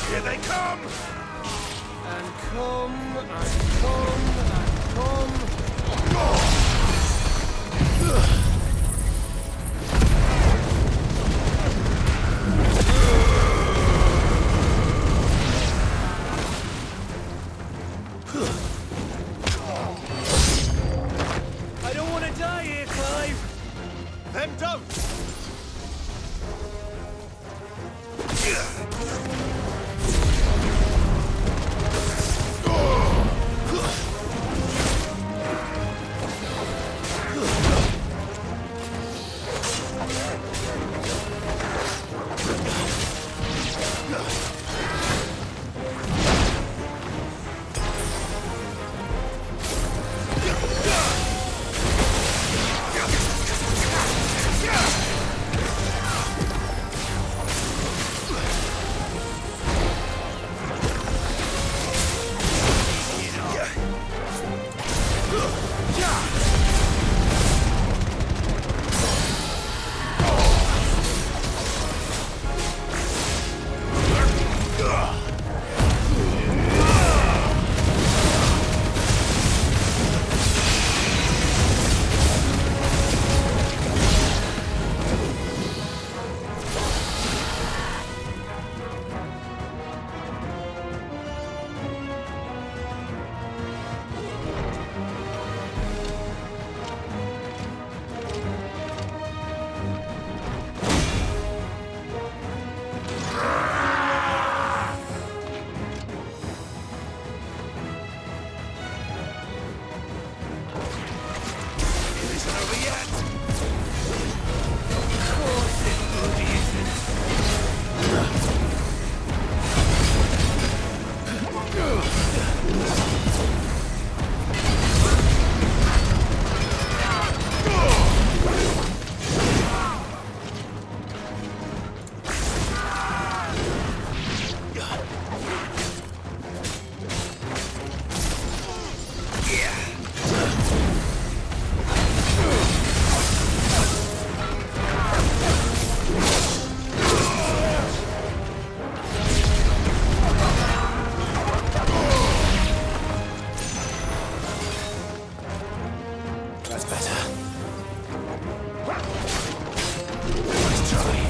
Here they come! And come, and come, and come. I don't want to die here, Clive. Then don't! Let's try.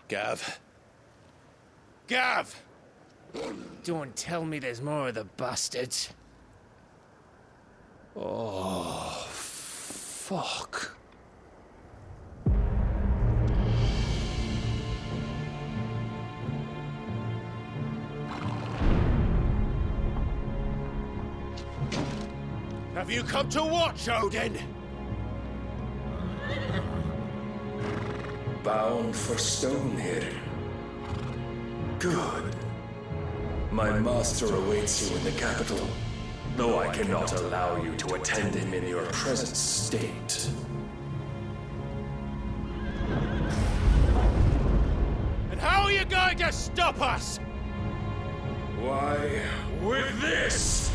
Gav. Gav! Don't tell me there's more of the bastards. Oh, fuck. Have you come to watch, Odin? Bound for stone here. Good. My master awaits you in the capital, though I cannot allow you to attend him in your present state. And how are you going to stop us? Why, with this!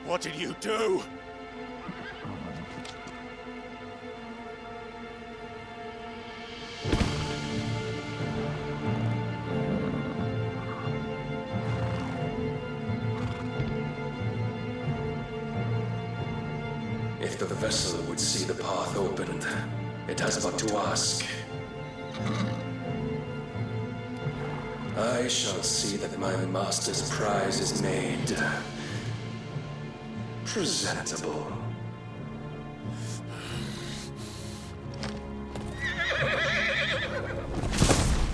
What did you do? If the vessel would see the path opened, it has but to ask. I shall see that my master's prize is made presentable.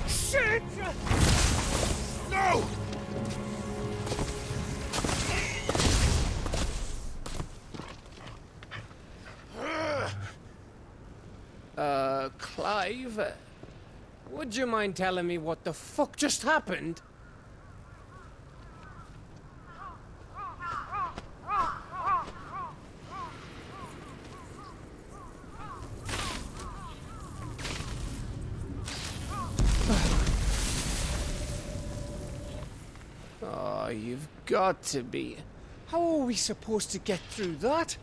Shit! No! Clive? Would you mind telling me what the fuck just happened? Oh, you've got to be. How are we supposed to get through that?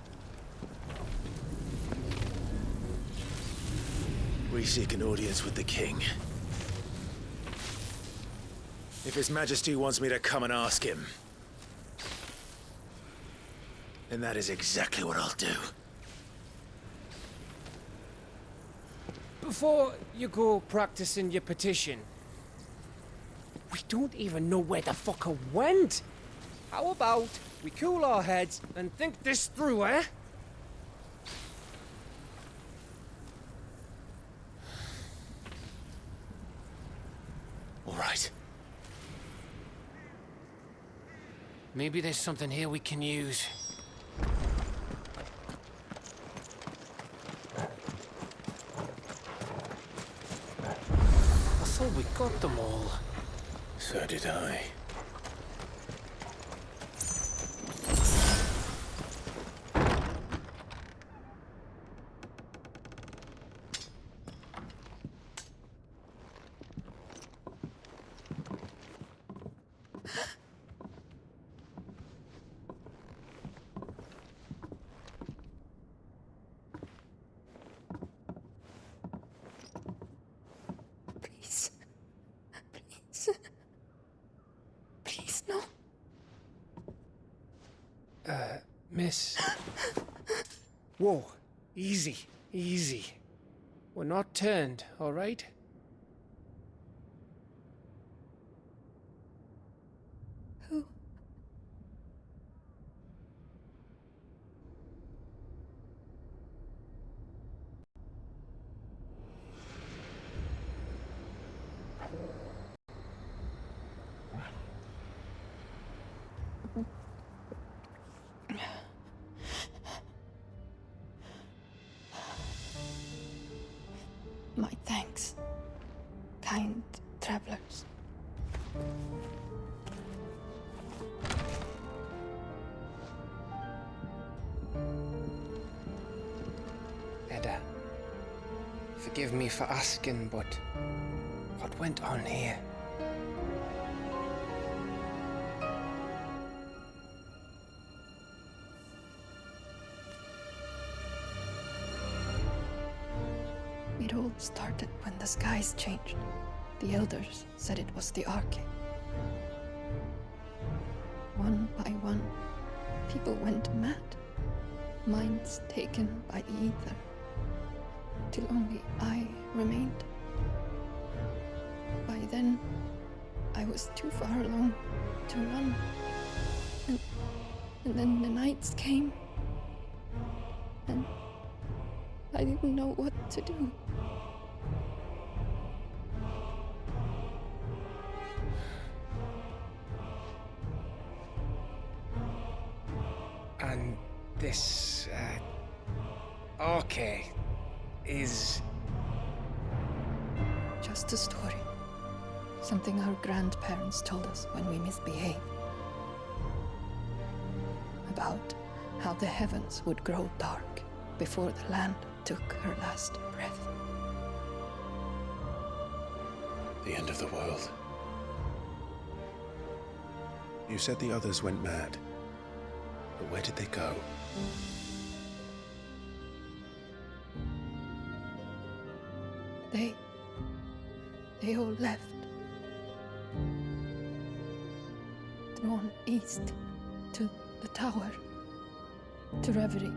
We seek an audience with the king. If His Majesty wants me to come and ask him, then that is exactly what I'll do. Before you go practicing your petition, we don't even know where the fucker went. How about we cool our heads and think this through, eh? right. Maybe there's something here we can use. I thought we got them all. So did I. Please. Please, no. Miss. Whoa. Easy. Easy. We're not turned, all right? Who? My thanks, kind travelers. Edda, forgive me for asking, but what went on here? It all started when the skies changed. The elders said it was the Arcane. One by one, people went mad. Minds taken by the ether. Till only I remained. By then, I was too far along to run. And then the nights came. And I didn't know what to do. And this, Arcane is... Just a story. Something our grandparents told us when we misbehaved. About how the heavens would grow dark before the land took her last breath. The end of the world. You said the others went mad. But where did they go? They all left. Drawn east to the tower, to reverie.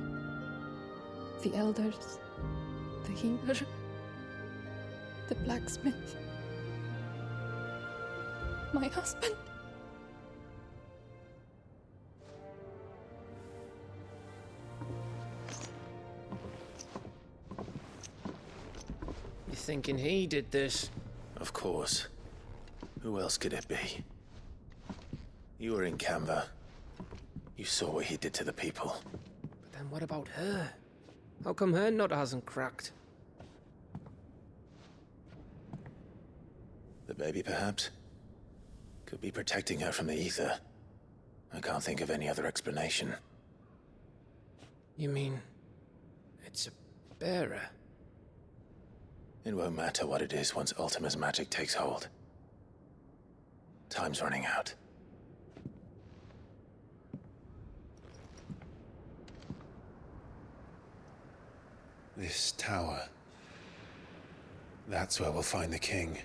The elders, the healer, the blacksmith, my husband. You thinking he did this? Of course. Who else could it be? You were in Canva. You saw what he did to the people. But then what about her? How come her nut hasn't cracked? The baby, perhaps? Could be protecting her from the ether. I can't think of any other explanation. You mean... it's a bearer? It won't matter what it is once Ultima's magic takes hold. Time's running out. This tower. That's where we'll find the king.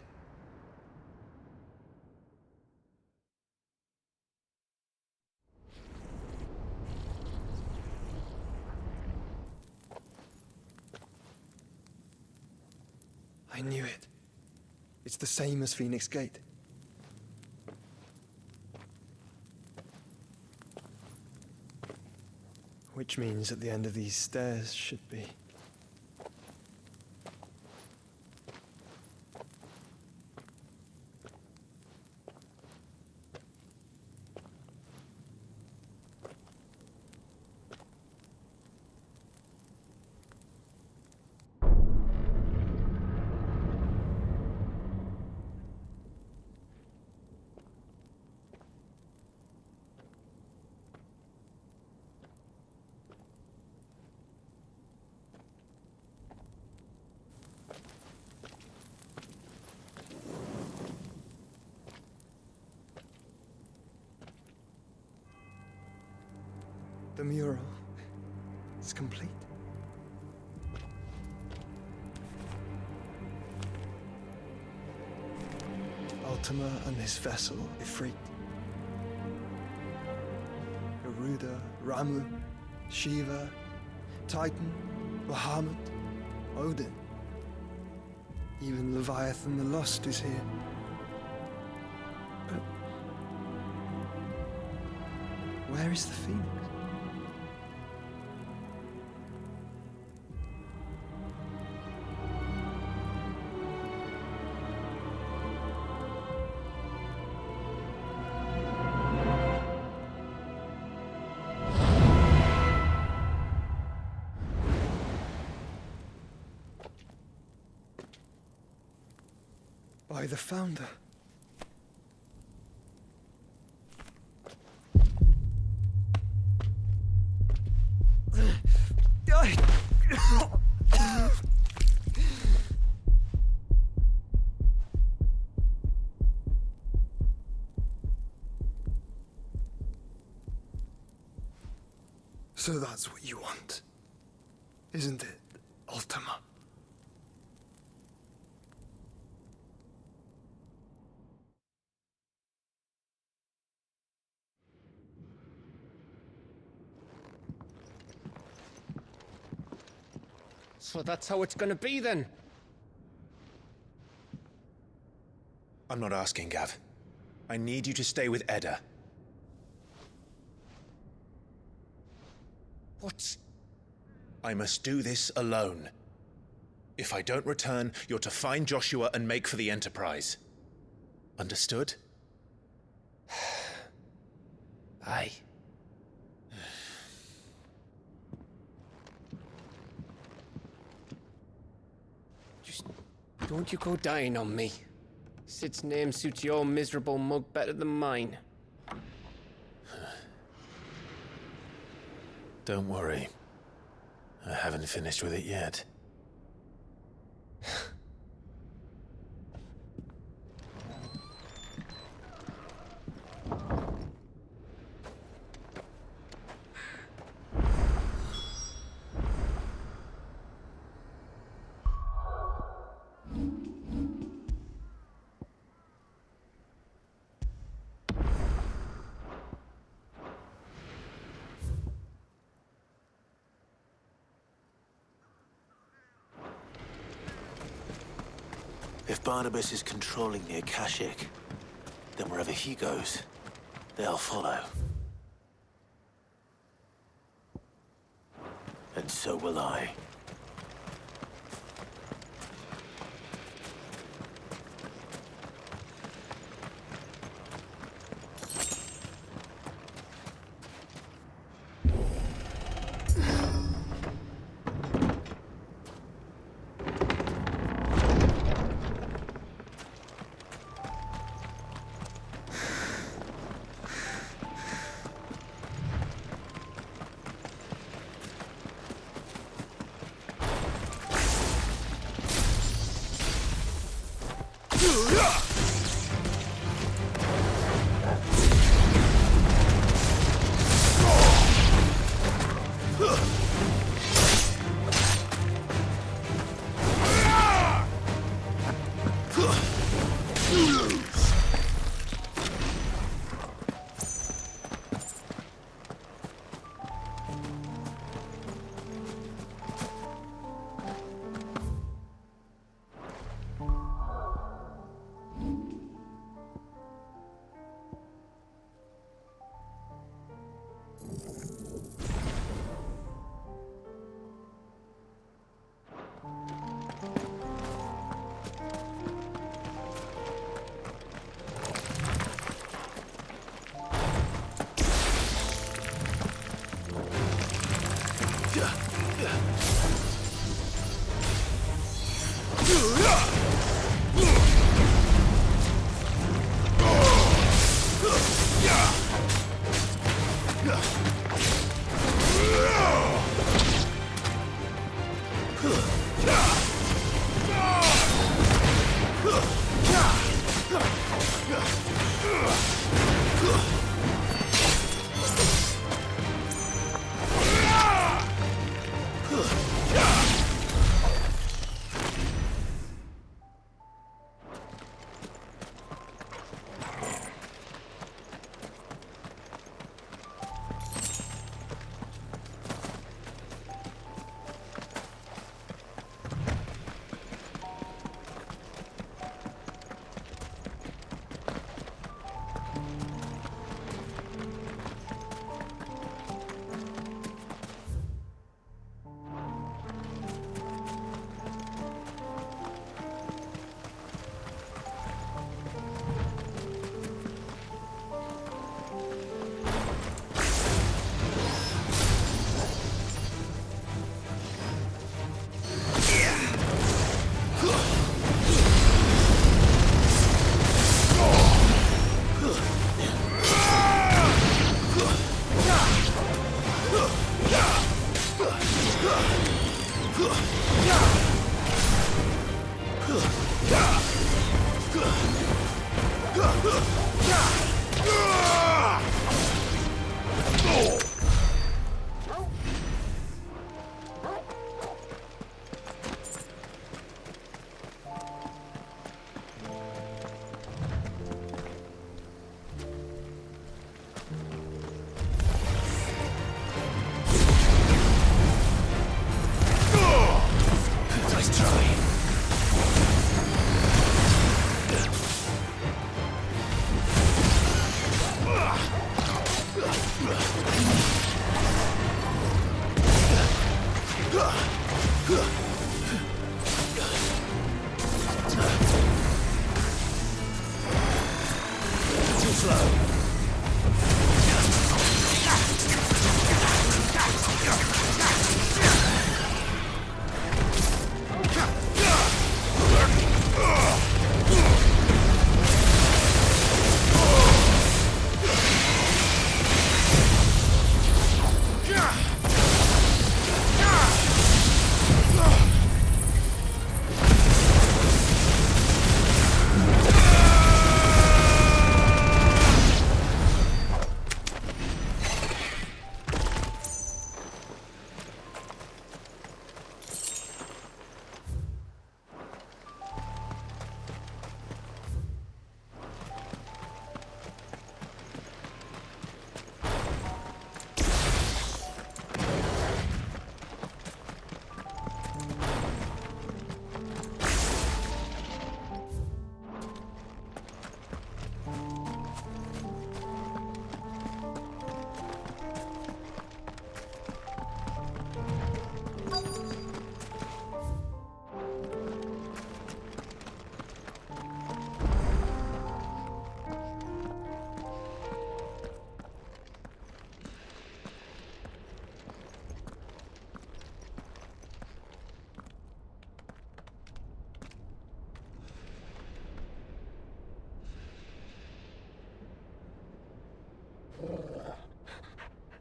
I knew it. It's the same as Phoenix Gate. Which means at the end of these stairs should be... The mural is complete. Ultima and his vessel, Ifrit. Garuda, Ramu, Shiva, Titan, Bahamut, Odin. Even Leviathan the Lost is here. But where is the Phoenix? By the Founder. So that's what you want, isn't it, Ultima? So that's how it's gonna be then? I'm not asking, Gav. I need you to stay with Edda. What? I must do this alone. If I don't return, you're to find Joshua and make for the Enterprise. Understood? Aye. Just don't you go dying on me. Sid's name suits your miserable mug better than mine. Don't worry. I haven't finished with it yet. If Barnabas is controlling the Akashic, then wherever he goes, they'll follow. And so will I.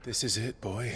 This is it, boy.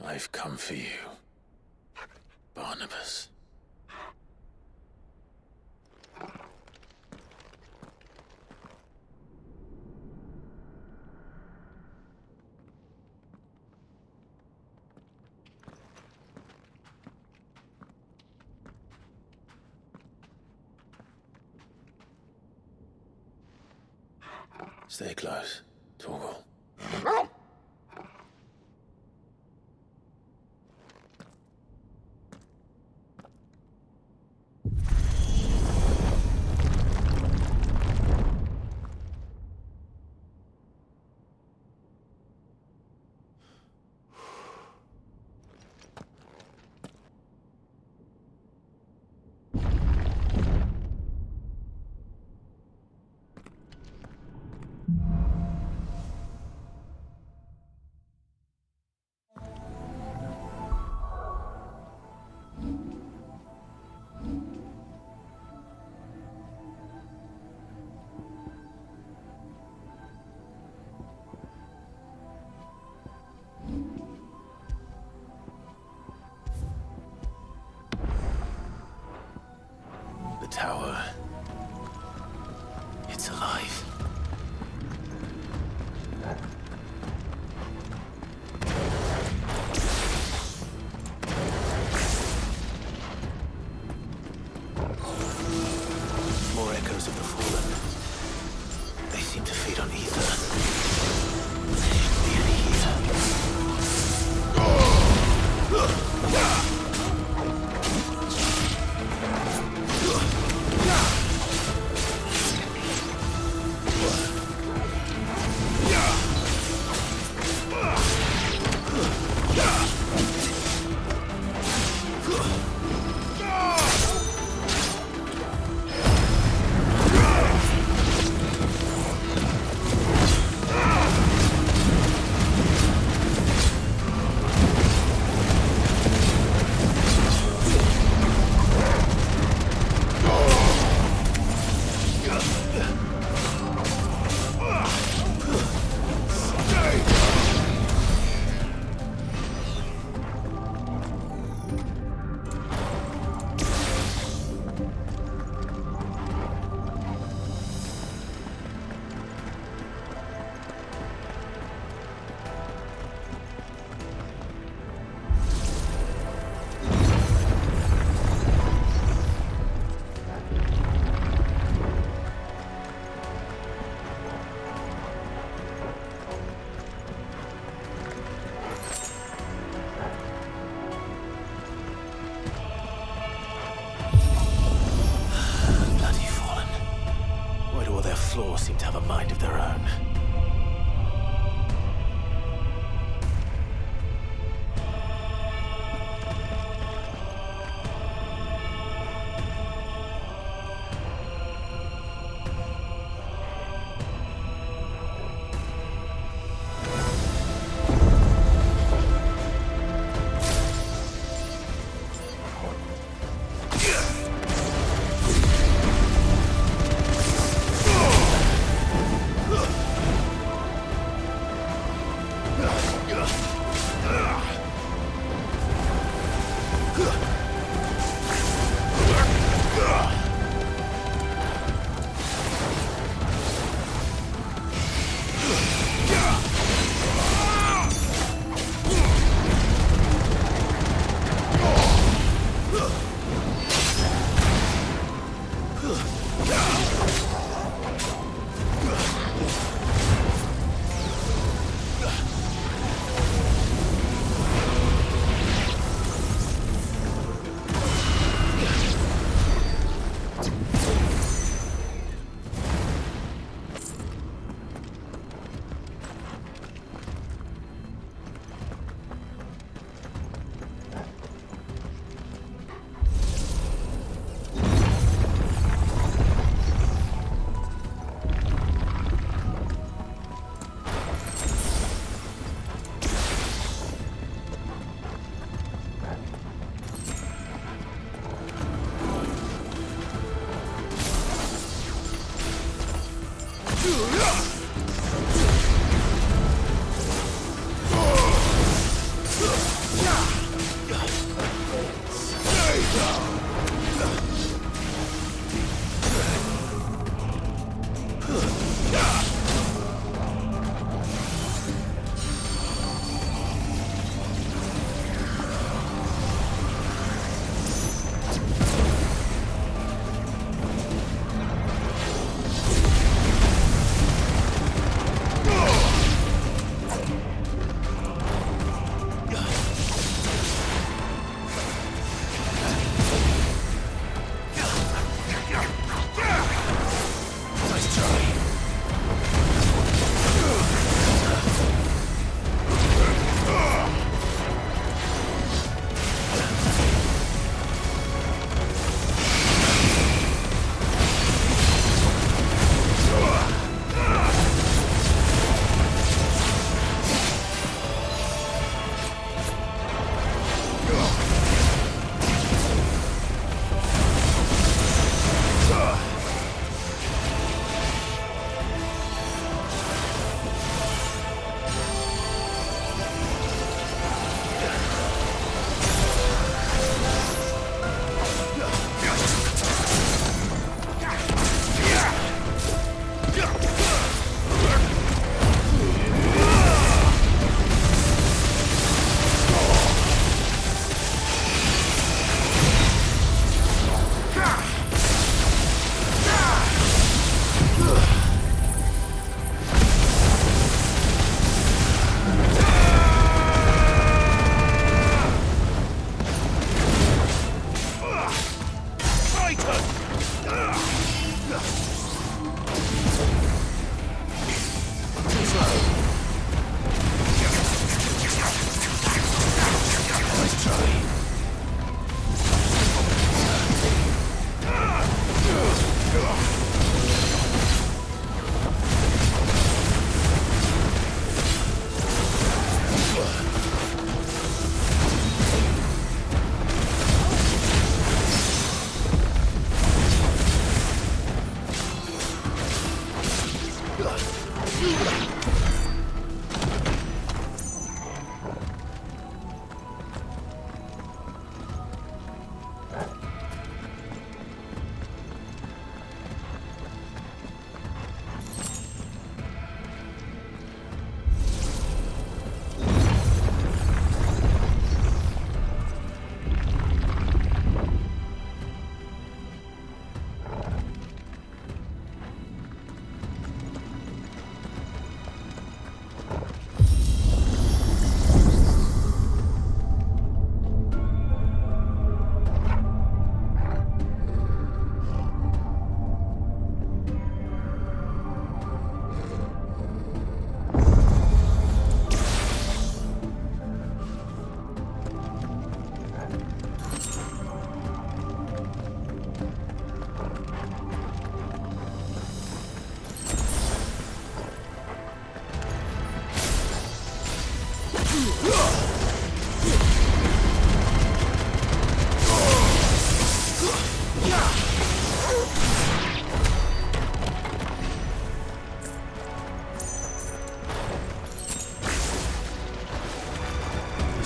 I've come for you, Barnabas. Stay close, Torgal. Tower. It's alive. More echoes of the fallen. They seem to feed on ether. There shouldn't be any here. seem to have a mind of their own. Ugh!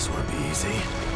This won't be easy.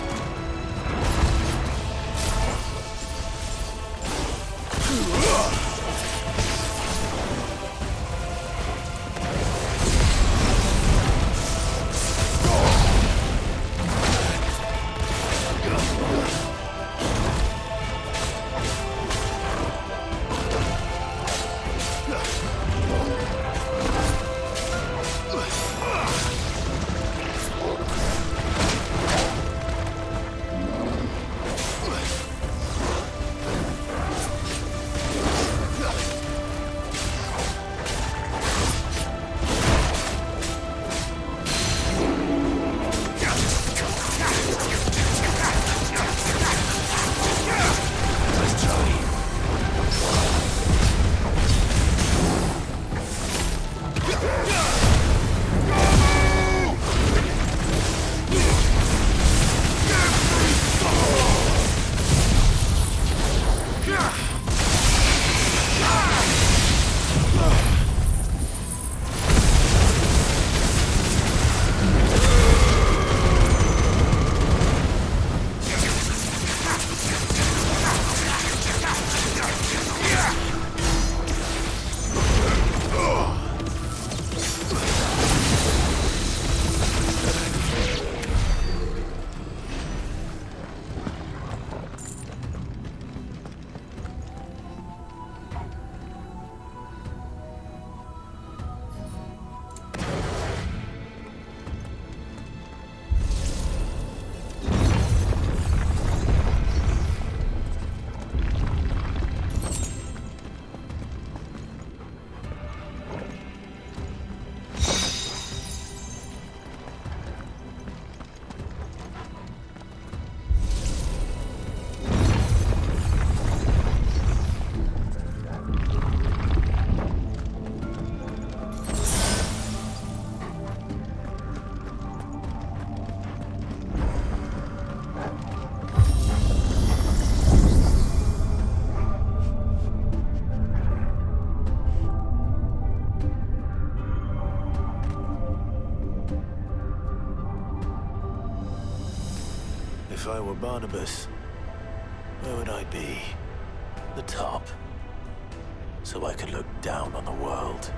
If I were Barnabas, where would I be? The top. So I could look down on the world.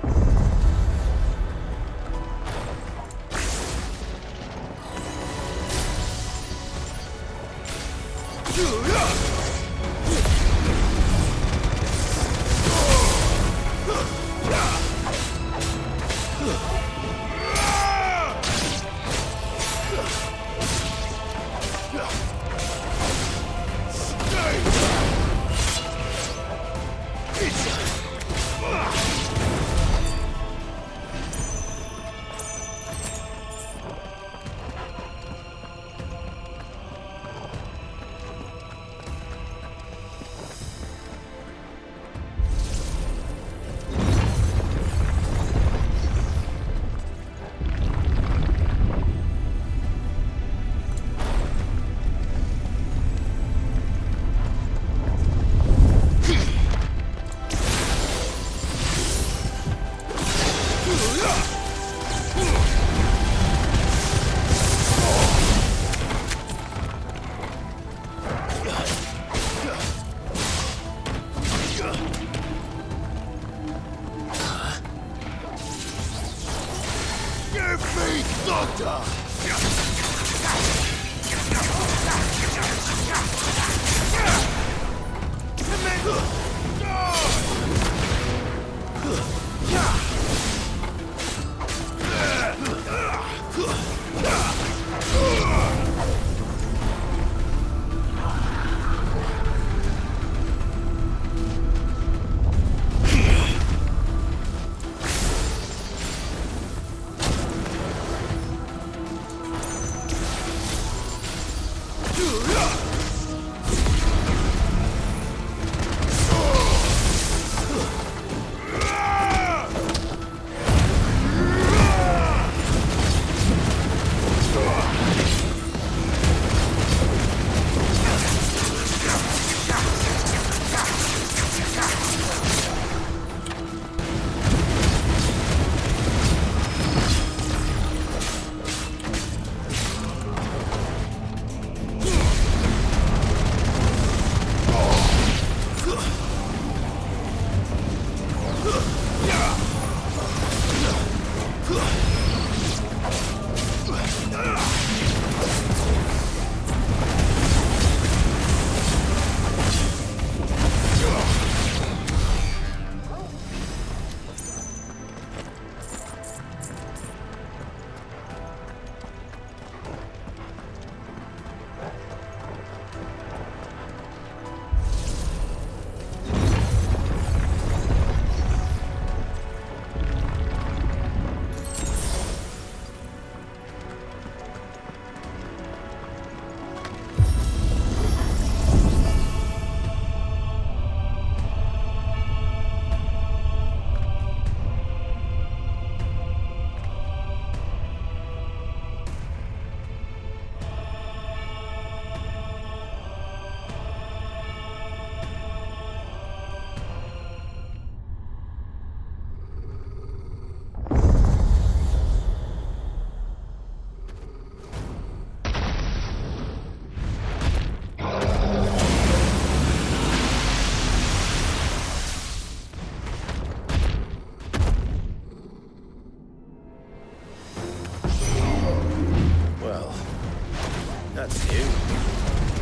That's new.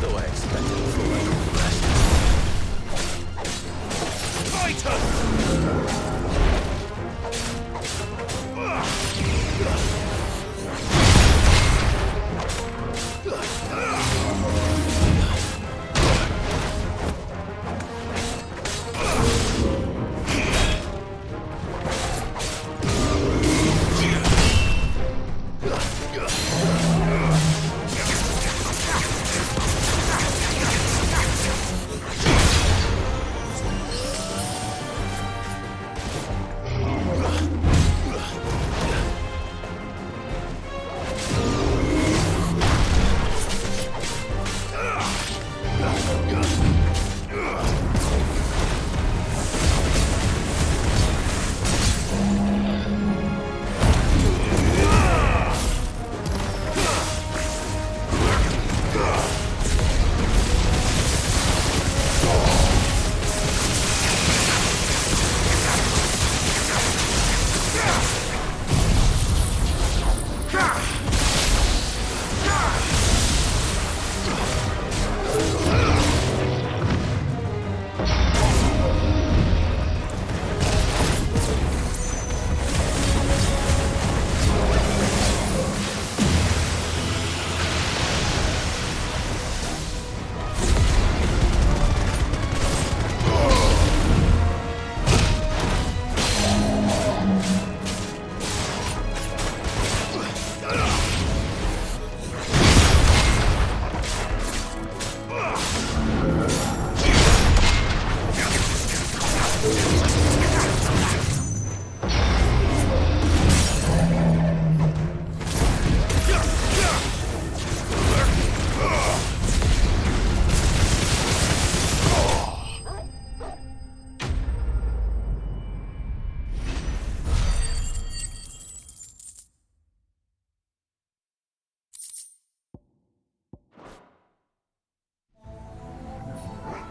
Though I expected a full load of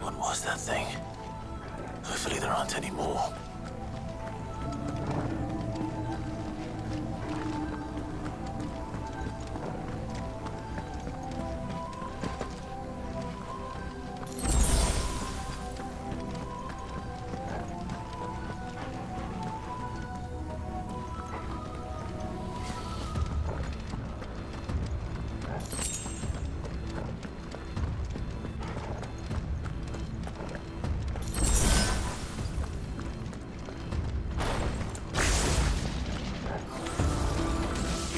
What was that thing? Hopefully there aren't any more.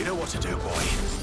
You know what to do, boy.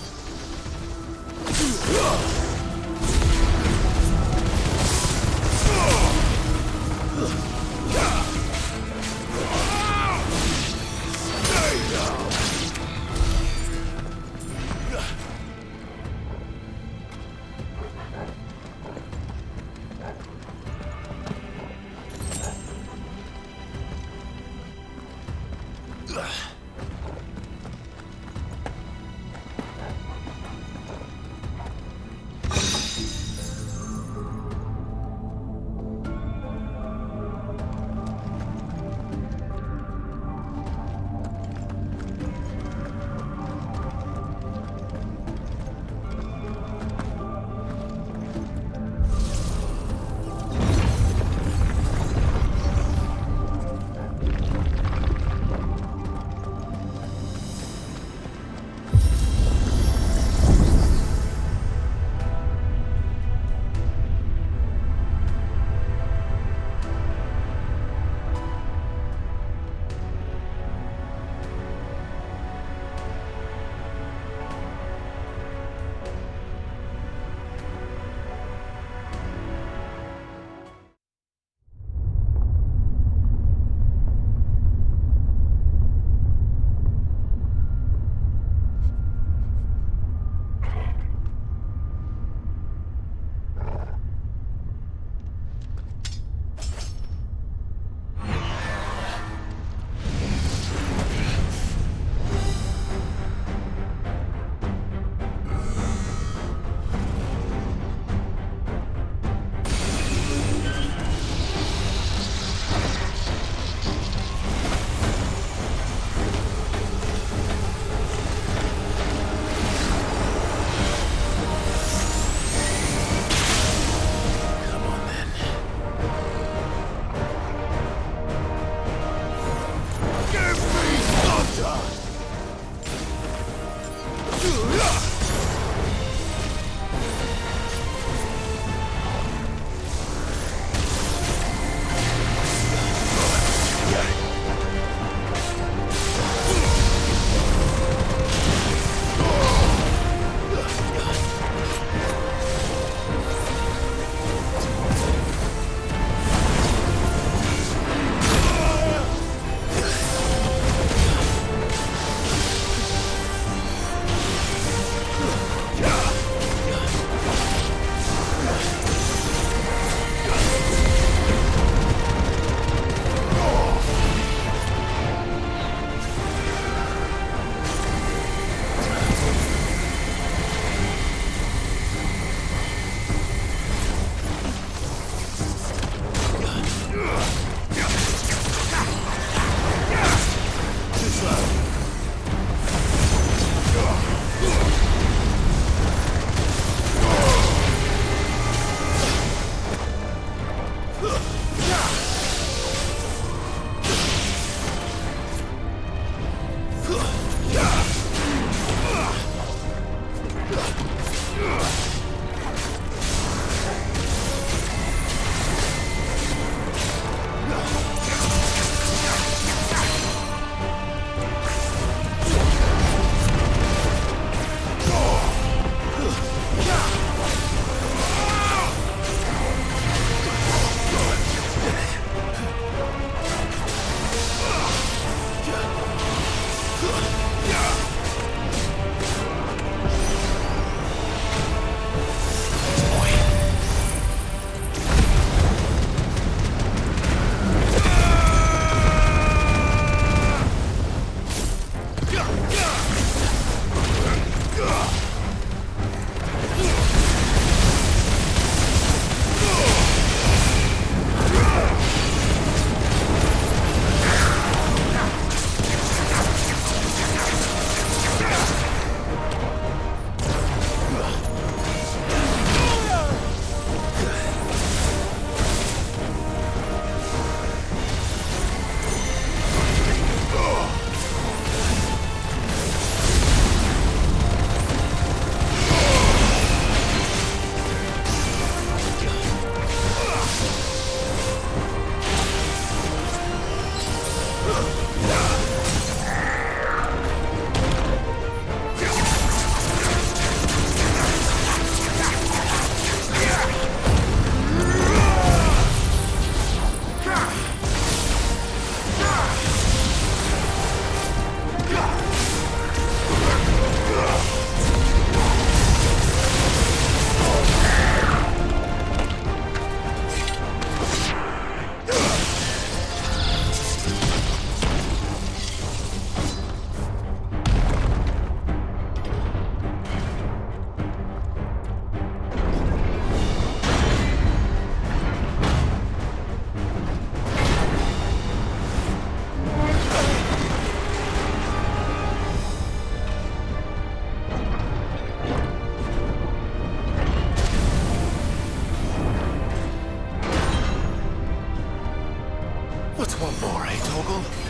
careful.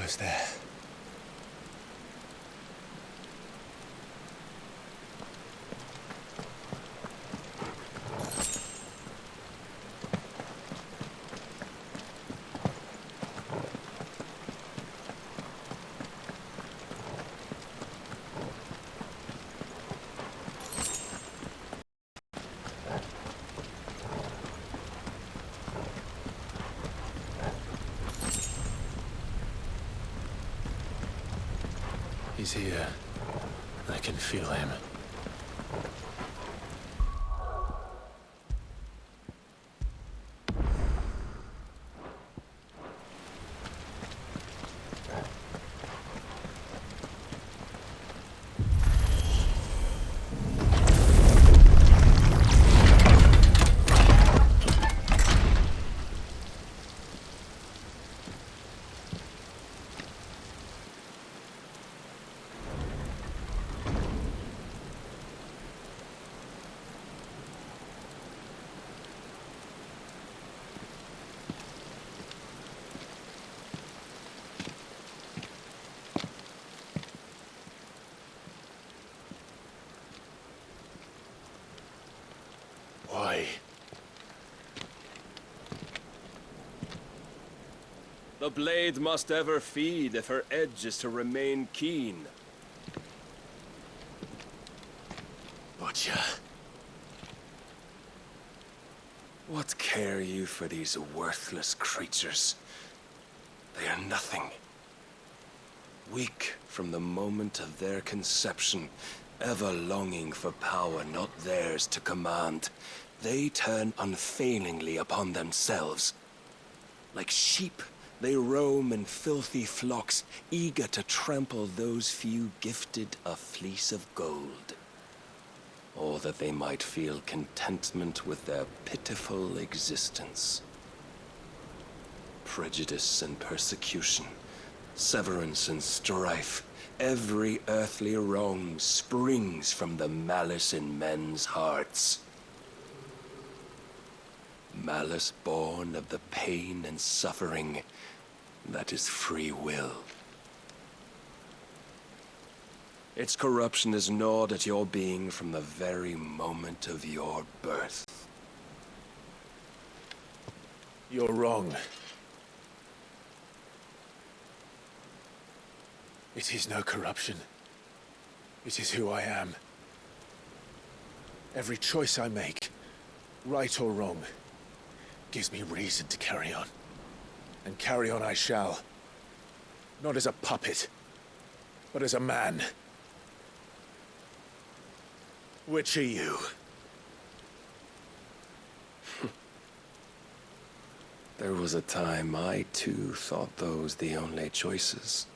almost there. He's here. I can feel him. Why? The blade must ever feed if her edge is to remain keen. Butcher. What care you for these worthless creatures? They are nothing. Weak from the moment of their conception, ever longing for power not theirs to command, they turn unfailingly upon themselves. Like sheep, they roam in filthy flocks, eager to trample those few gifted a fleece of gold. Or that they might feel contentment with their pitiful existence. Prejudice and persecution, severance and strife, every earthly wrong springs from the malice in men's hearts. Malice born of the pain and suffering that is free will. Its corruption is gnawed at your being from the very moment of your birth. You're wrong. It is no corruption. It is who I am. Every choice I make, right or wrong, gives me reason to carry on. And carry on I shall. Not as a puppet, but as a man. Which are you? There was a time I too thought those the only choices.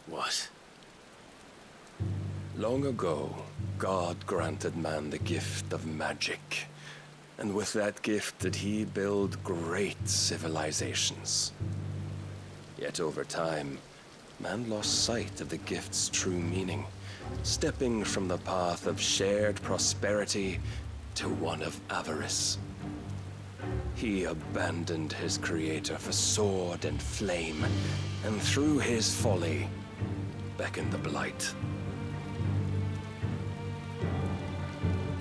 What? Long ago, God granted man the gift of magic. And with that gift did he build great civilizations. Yet over time, man lost sight of the gift's true meaning, stepping from the path of shared prosperity to one of avarice. He abandoned his creator for sword and flame, and through his folly, beckoned the blight.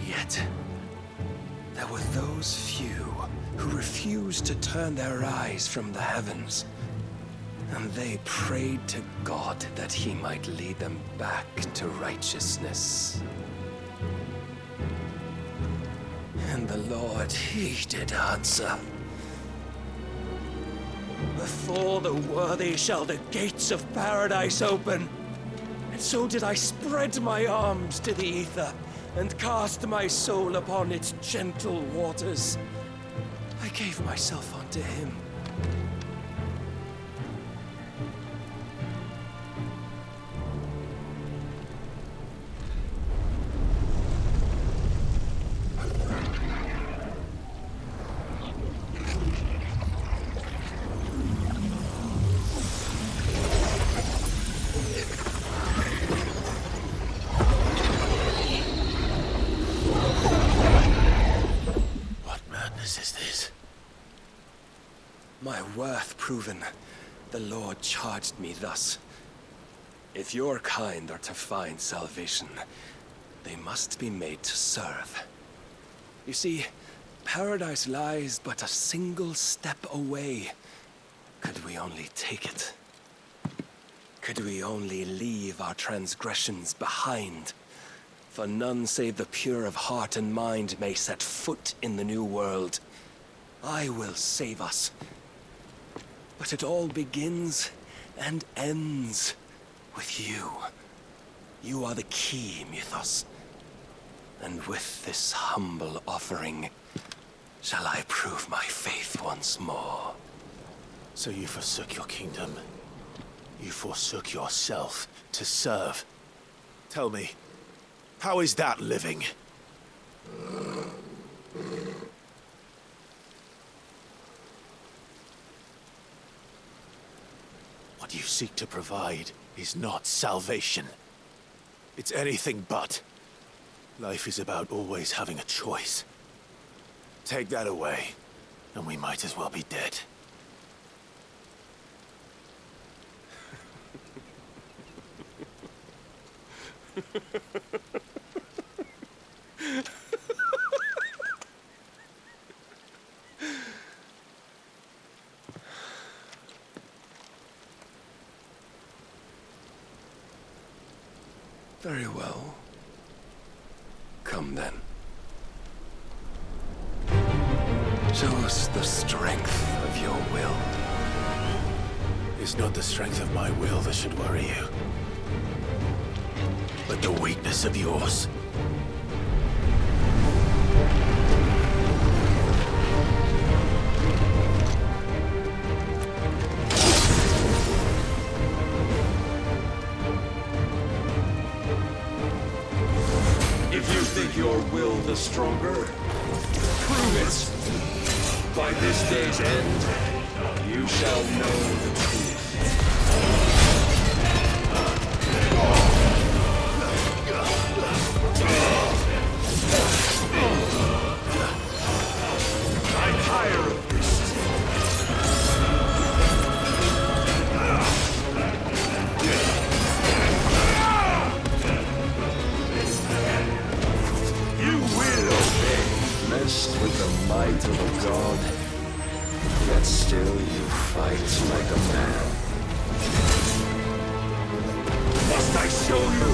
Yet, there were those few who refused to turn their eyes from the heavens, and they prayed to God that he might lead them back to righteousness. And the Lord, he did answer. Before the worthy shall the gates of paradise open. And so did I spread my arms to the ether, and cast my soul upon its gentle waters. I gave myself unto him. My worth proven, The Lord charged me thus. If your kind are to find salvation, they must be made to serve. You see, paradise lies but a single step away. Could we only take it? Could we only leave our transgressions behind? For none save the pure of heart and mind may set foot in the new world. I will save us. But it all begins and ends with you. You are the key, Mythos. And with this humble offering, shall I prove my faith once more. So you forsook your kingdom. You forsook yourself to serve. Tell me, how is that living? What you seek to provide is not salvation. It's anything but. Life is about always having a choice. Take that away, and we might as well be dead. Very well. Come then. Show us the strength of your will. It's not the strength of my will that should worry you, but the weakness of yours. If you think your will the stronger, prove it. By this day's end, you shall know the truth. I'm tired of this. You will obey. Blessed with the might of a god, yet still you fight like a man. Must I show you?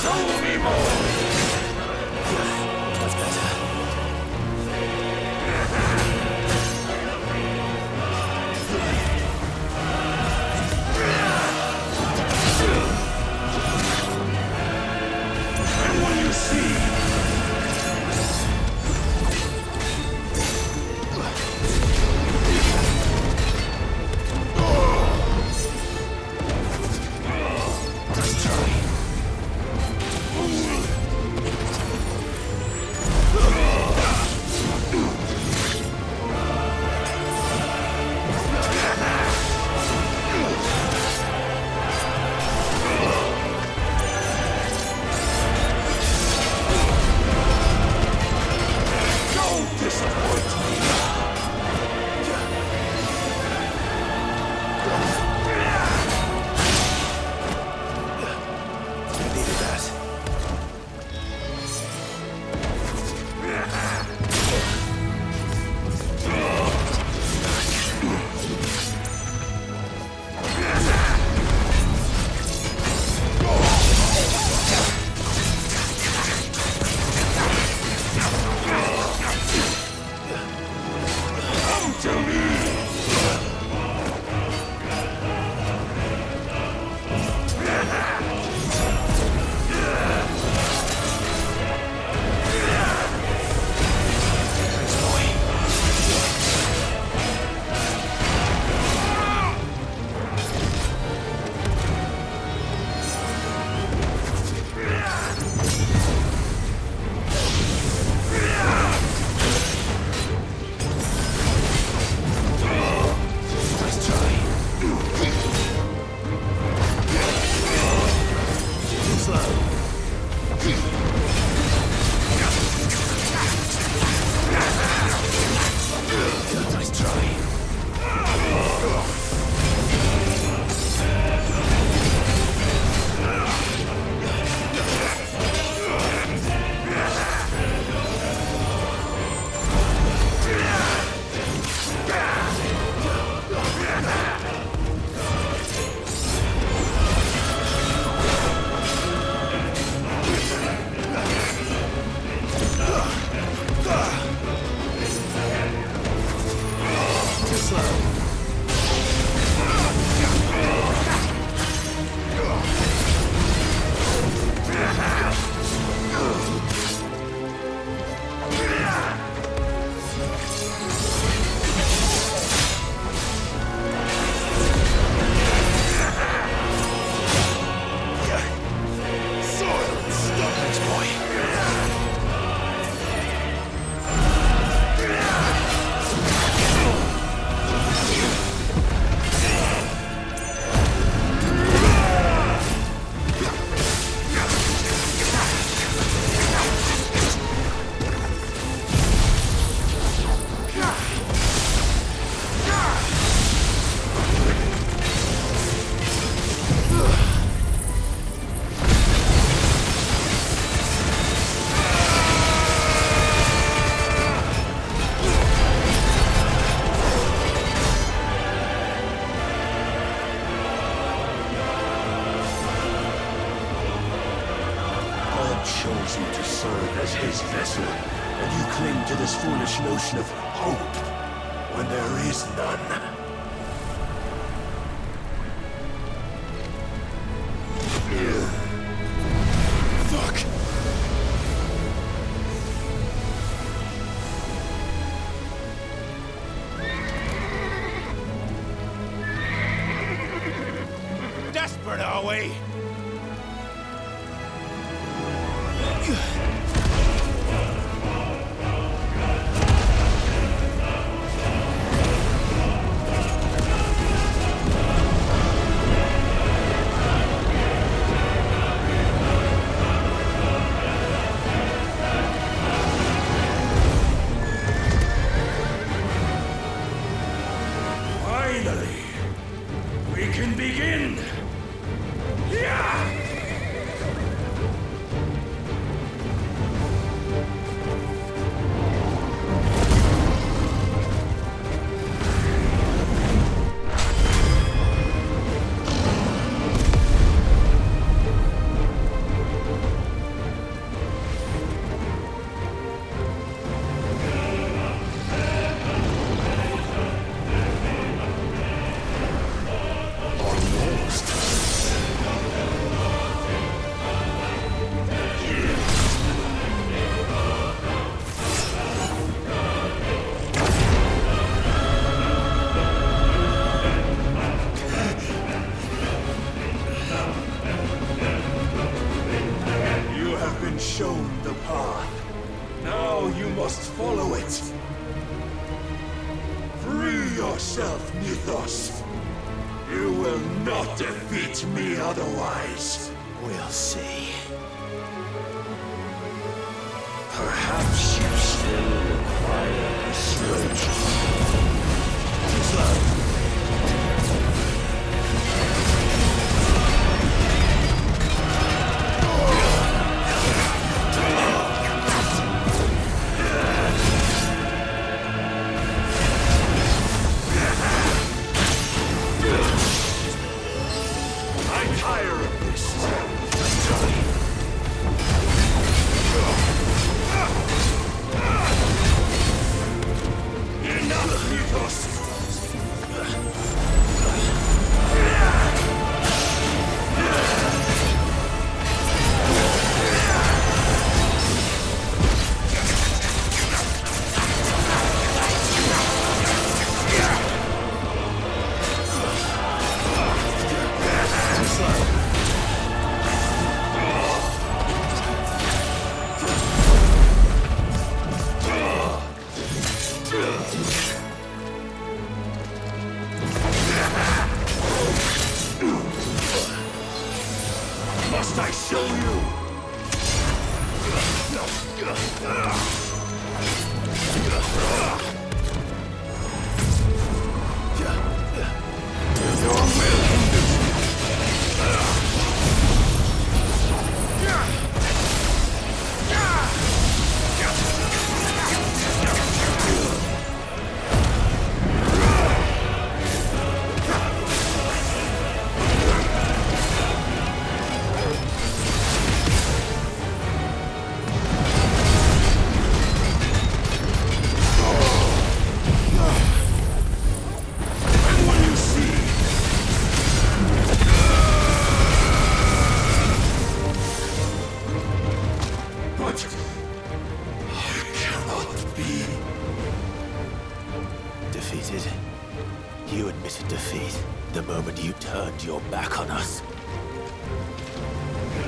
Show me more! That's better. And when you see as his vessel, and you cling to this foolish notion of hope when there is none. Fuck! Desperate, are we? Finally, we can begin. Yeah! You have been shown the path. Now you must follow it. Free yourself, Mythos. You will not defeat me otherwise. We'll see. Perhaps you still require persuasion. I'm tired of this. Enough, Mythos! Must I show you? Your will hinders me. But I cannot be Defeated? You admitted defeat the moment you turned your back on us.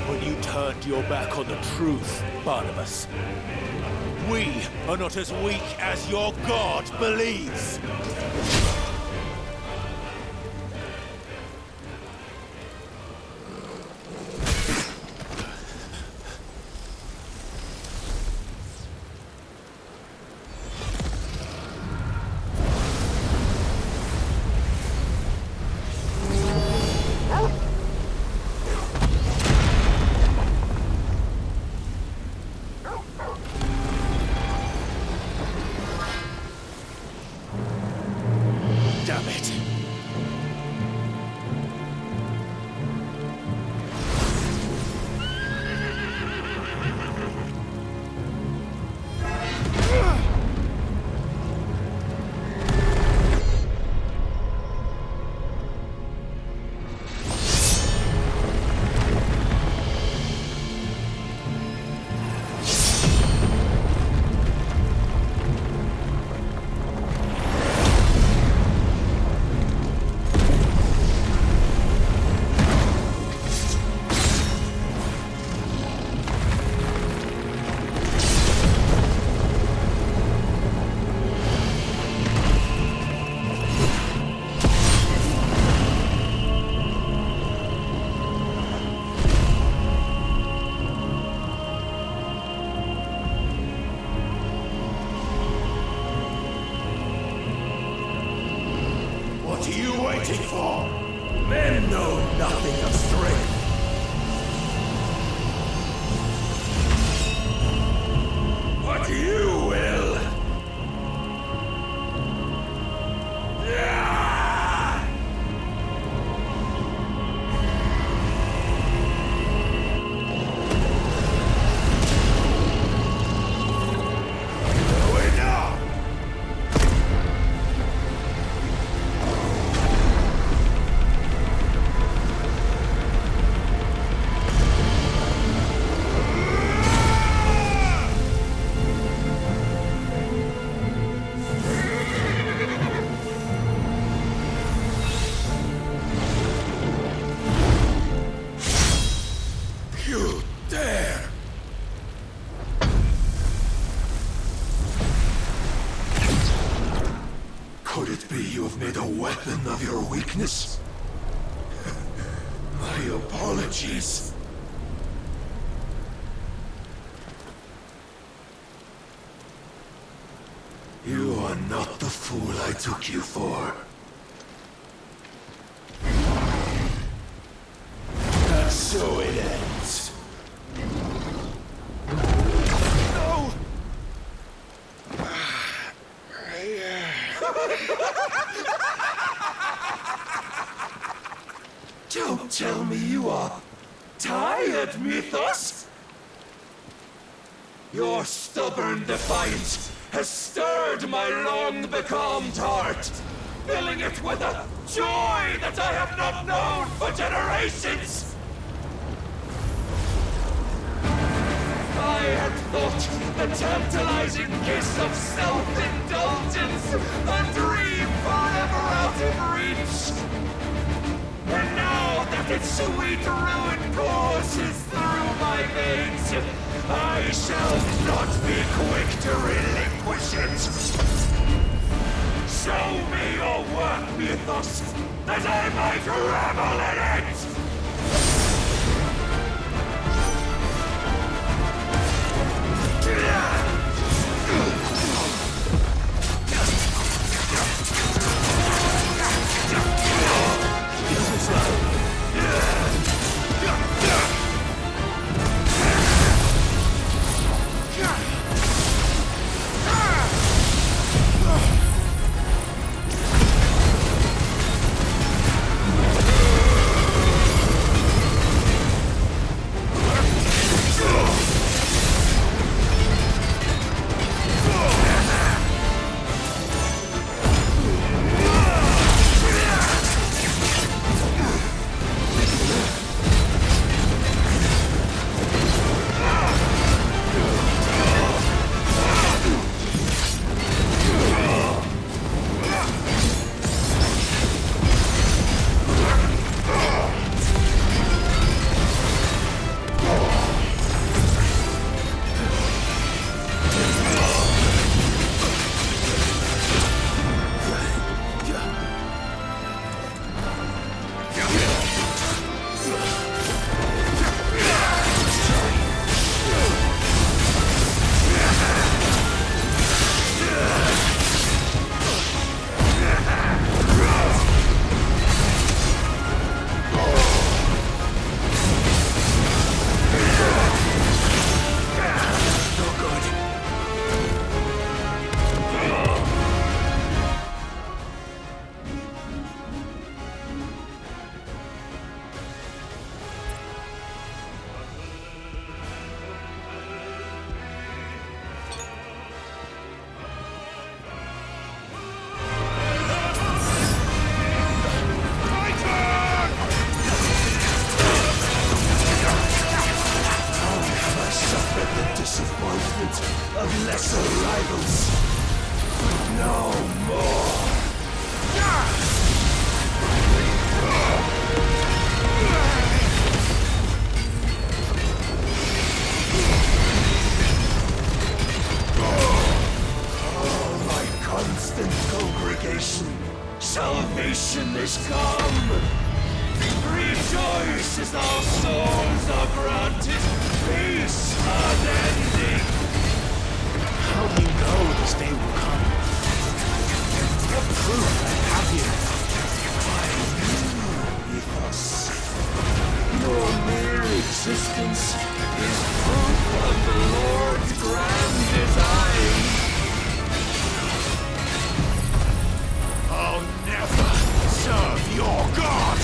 When you turned your back on the truth, Barnabas. We are not as weak as your God believes. weakness. My apologies. You are not the fool I took you for. And so it ends. No! Don't tell me you are tired, Mythos! Your stubborn defiance has stirred my long-becalmed heart, filling it with a joy that I have not known for generations! I had thought the tantalizing kiss of self-indulgence a dream forever out of reach. And now that its sweet ruin courses through my veins, I shall not be quick to relinquish it. Show me your work, Mythos, that I might revel in it! Of lesser rivals, but no more. Oh, my constant congregation, salvation is come. Rejoice as our souls are granted peace unending. How do you know this day will come? What proof have you? Mythos. Your mere existence is proof of the Lord's grand design. I'll never serve your God!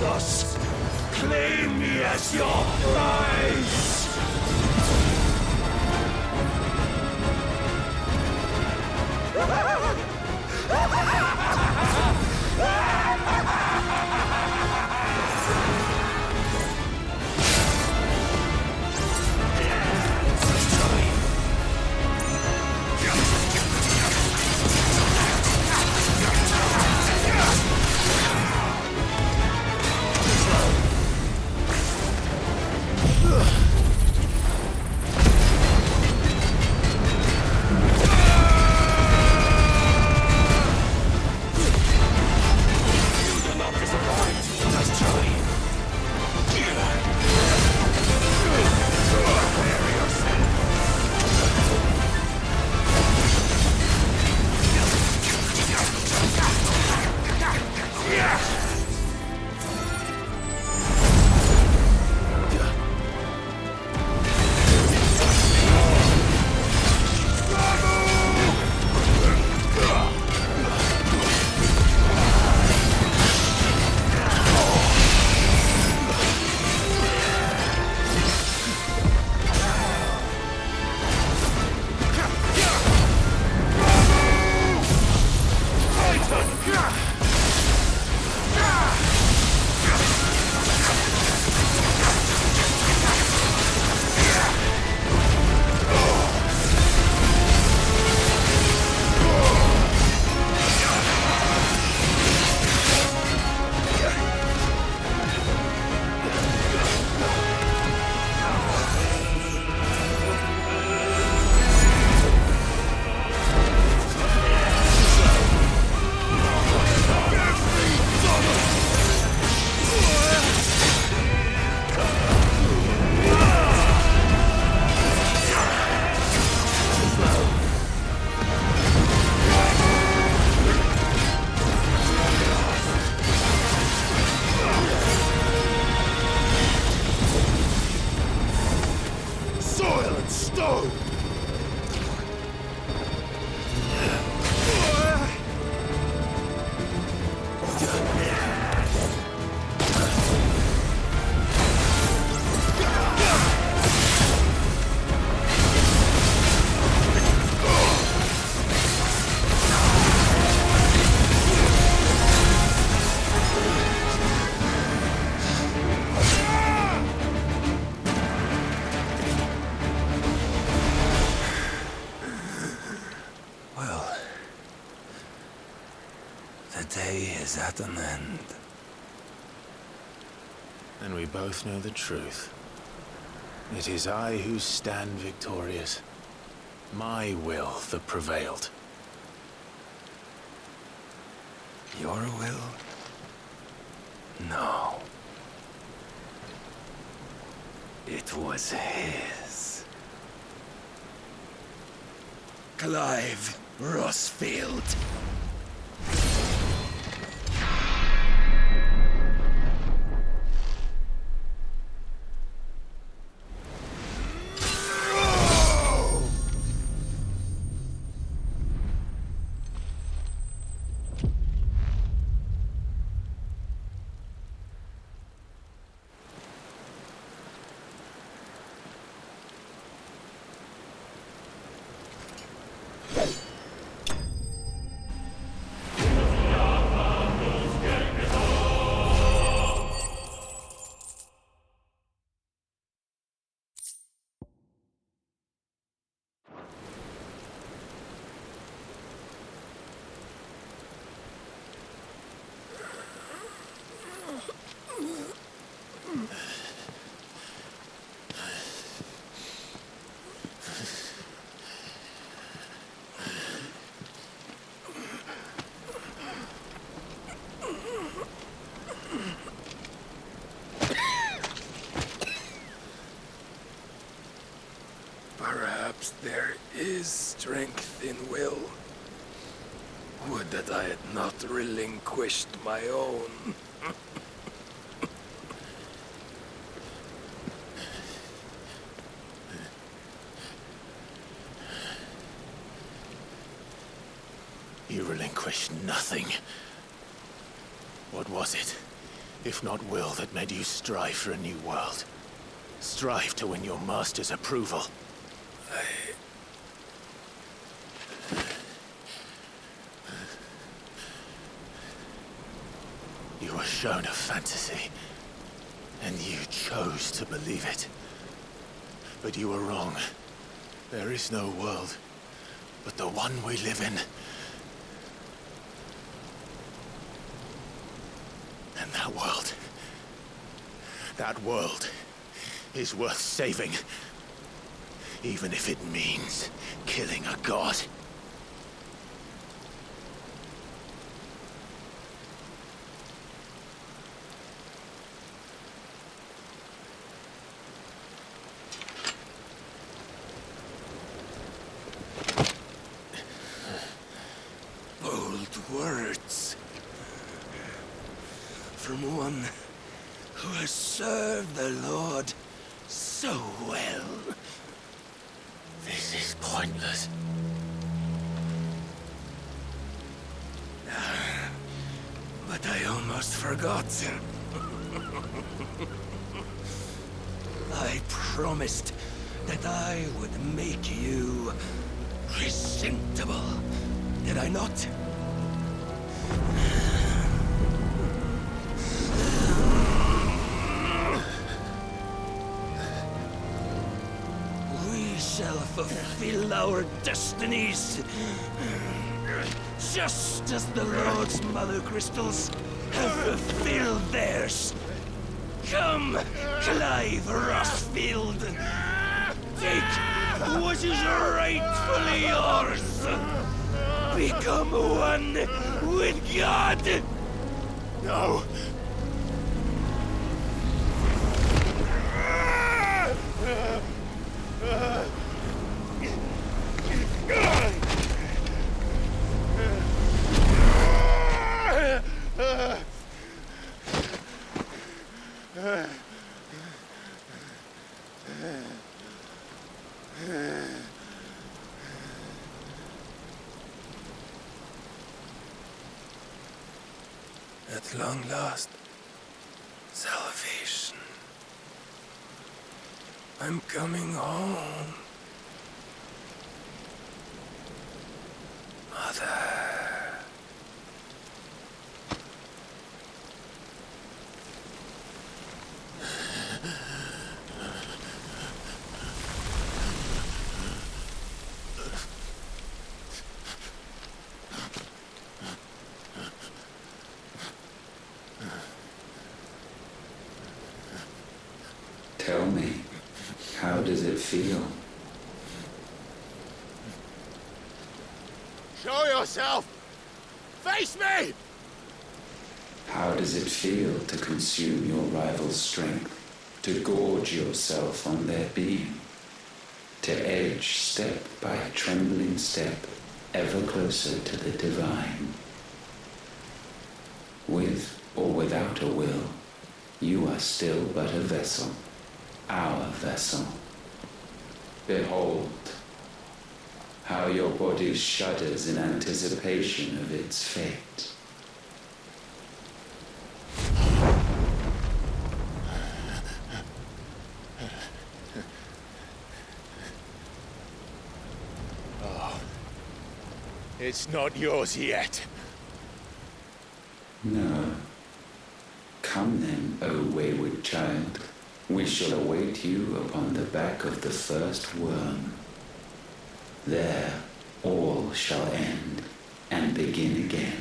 Thus, claim me as your prize! Is at an end. And we both know the truth. It is I who stand victorious. My will that prevailed. Your will? No. It was his. Clive Rossfield. Perhaps there is strength in will. Would that I had not relinquished my own. You relinquished nothing. What was it? if not will, that made you strive for a new world? Strive to win your master's approval? You were shown a fantasy, and you chose to believe it. But you were wrong. There is no world but the one we live in. And that world is worth saving, even if it means killing a god. Bold words from one who has served the Lord so well. This is pointless. But I almost forgot. I promised that I would make you presentable. Did I not? We shall fulfill our destinies, just as the Lord's Mother Crystals have fulfilled theirs. Come, Clive Rossfield, take what is rightfully yours. Become one with God. No. At long last, salvation. I'm coming home. Mother. Tell me, how does it feel? Show yourself! Face me! How does it feel to consume your rival's strength, to gorge yourself on their beam, to edge step by trembling step ever closer to the divine? With or without a will, you are still but a vessel, our vessel. Behold, how your body shudders in anticipation of its fate. Oh, it's not yours yet. No. Come then, O wayward child. We shall await you upon the back of the first worm. There all shall end and begin again.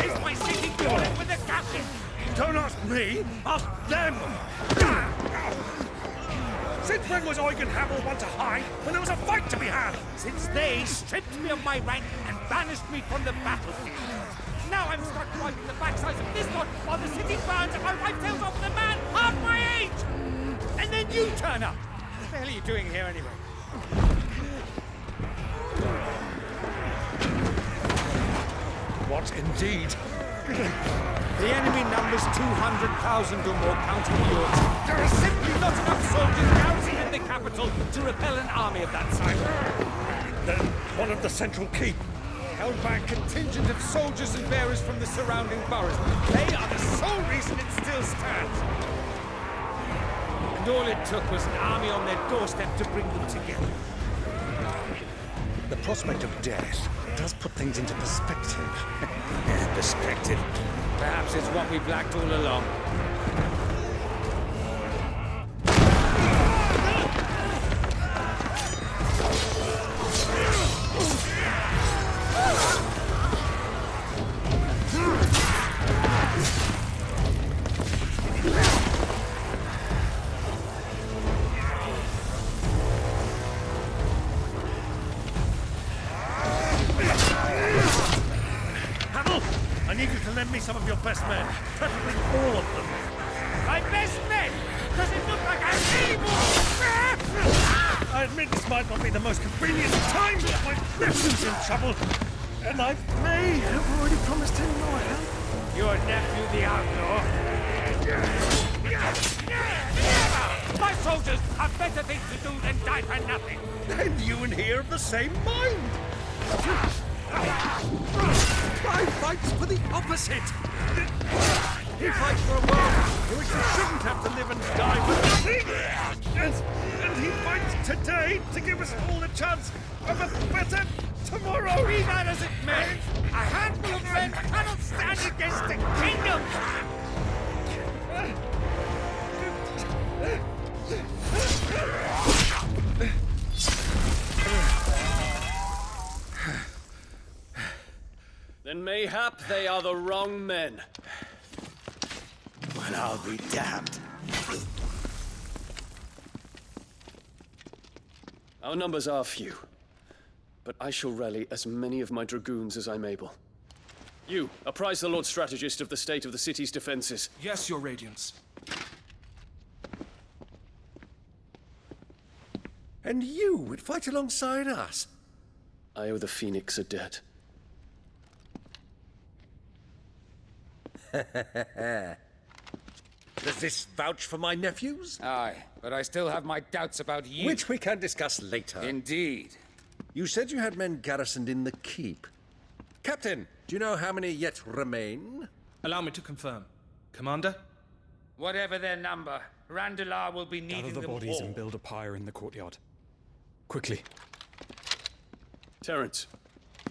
Is my city falling with the captain? Don't ask me, ask them! Since when was Eugen Hamel one to hide when there was a fight to be had? Since they stripped me of my rank and banished me from the battlefield. Now I'm stuck wiping the backsides of this one while the city burns and my wife tails off with a man half my age! And then you turn up! What the hell are you doing here anyway? What indeed? The enemy numbers 200,000 or more, counting yours. There are simply not enough soldiers garrisoned in the capital to repel an army of that size. Then one of the central keep. Held by a contingent of soldiers and bearers from the surrounding boroughs. They are the sole reason it still stands. And all it took was an army on their doorstep to bring them together. The prospect of death does put things into perspective. Perspective. Perhaps it's what we've lacked all along. I need you to lend me some of your best men, preferably all of them. My best men? Does it look like I'm able? I admit this might not be the most convenient time, but my nephew's in trouble, and I may have already promised him more help. Your nephew, the outlaw? My soldiers have better things to do than die for nothing. Then you and he are of the same mind. I fights for the opposite. He fights for a world in which we shouldn't have to live and die for nothing. And he fights today to give us all a chance of a better tomorrow. Be that as it may, a handful of men cannot stand against a kingdom. Then mayhap they are the wrong men. Well, I'll be damned. Our numbers are few, but I shall rally as many of my dragoons as I'm able. You, apprise the Lord Strategist of the state of the city's defenses. Yes, Your Radiance. And you would fight alongside us? I owe the Phoenix a debt. Does this vouch for my nephews? Aye, but I still have my doubts about you. Which we can discuss later. Indeed. You said you had men garrisoned in the keep. Captain, do you know how many yet remain? Allow me to confirm. Commander? Whatever their number, Randalar will be needing Gather the them bodies all. and build a pyre in the courtyard. Quickly. Terence.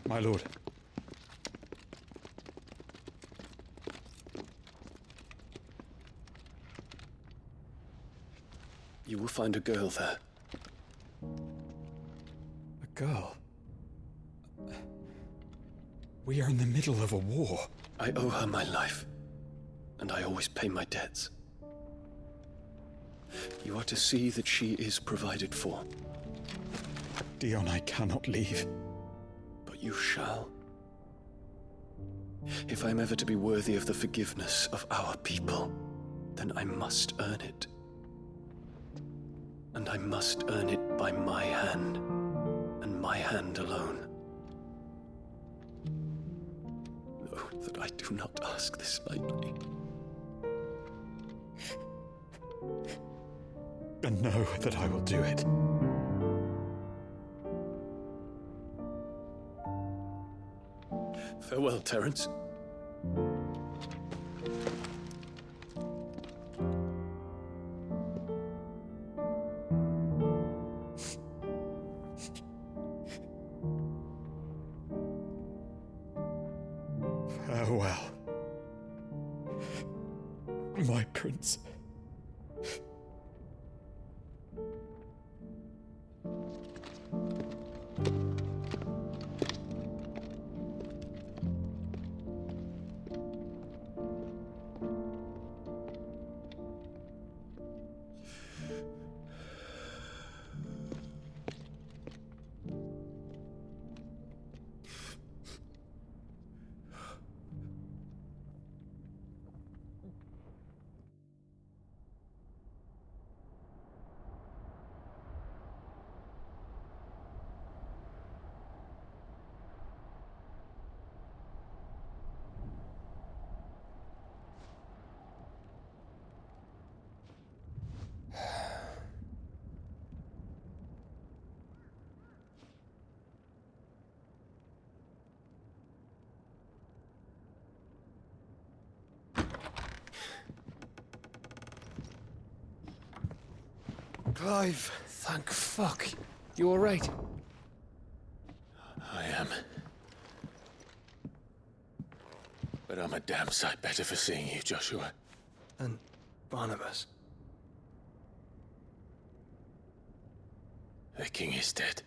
My lord. You will find a girl there. A girl? We are in the middle of a war. I owe her my life, and I always pay my debts. You are to see that she is provided for. Dion, I cannot leave. But you shall. If I'm ever to be worthy of the forgiveness of our people, then I must earn it. And I must earn it by my hand, and my hand alone. Know that I do not ask this lightly. And know that I will do it. Farewell, Terence. Farewell, my prince. Clive! Thank fuck. You alright? I am. But I'm a damn sight better for seeing you, Joshua. And Barnabas. The king is dead.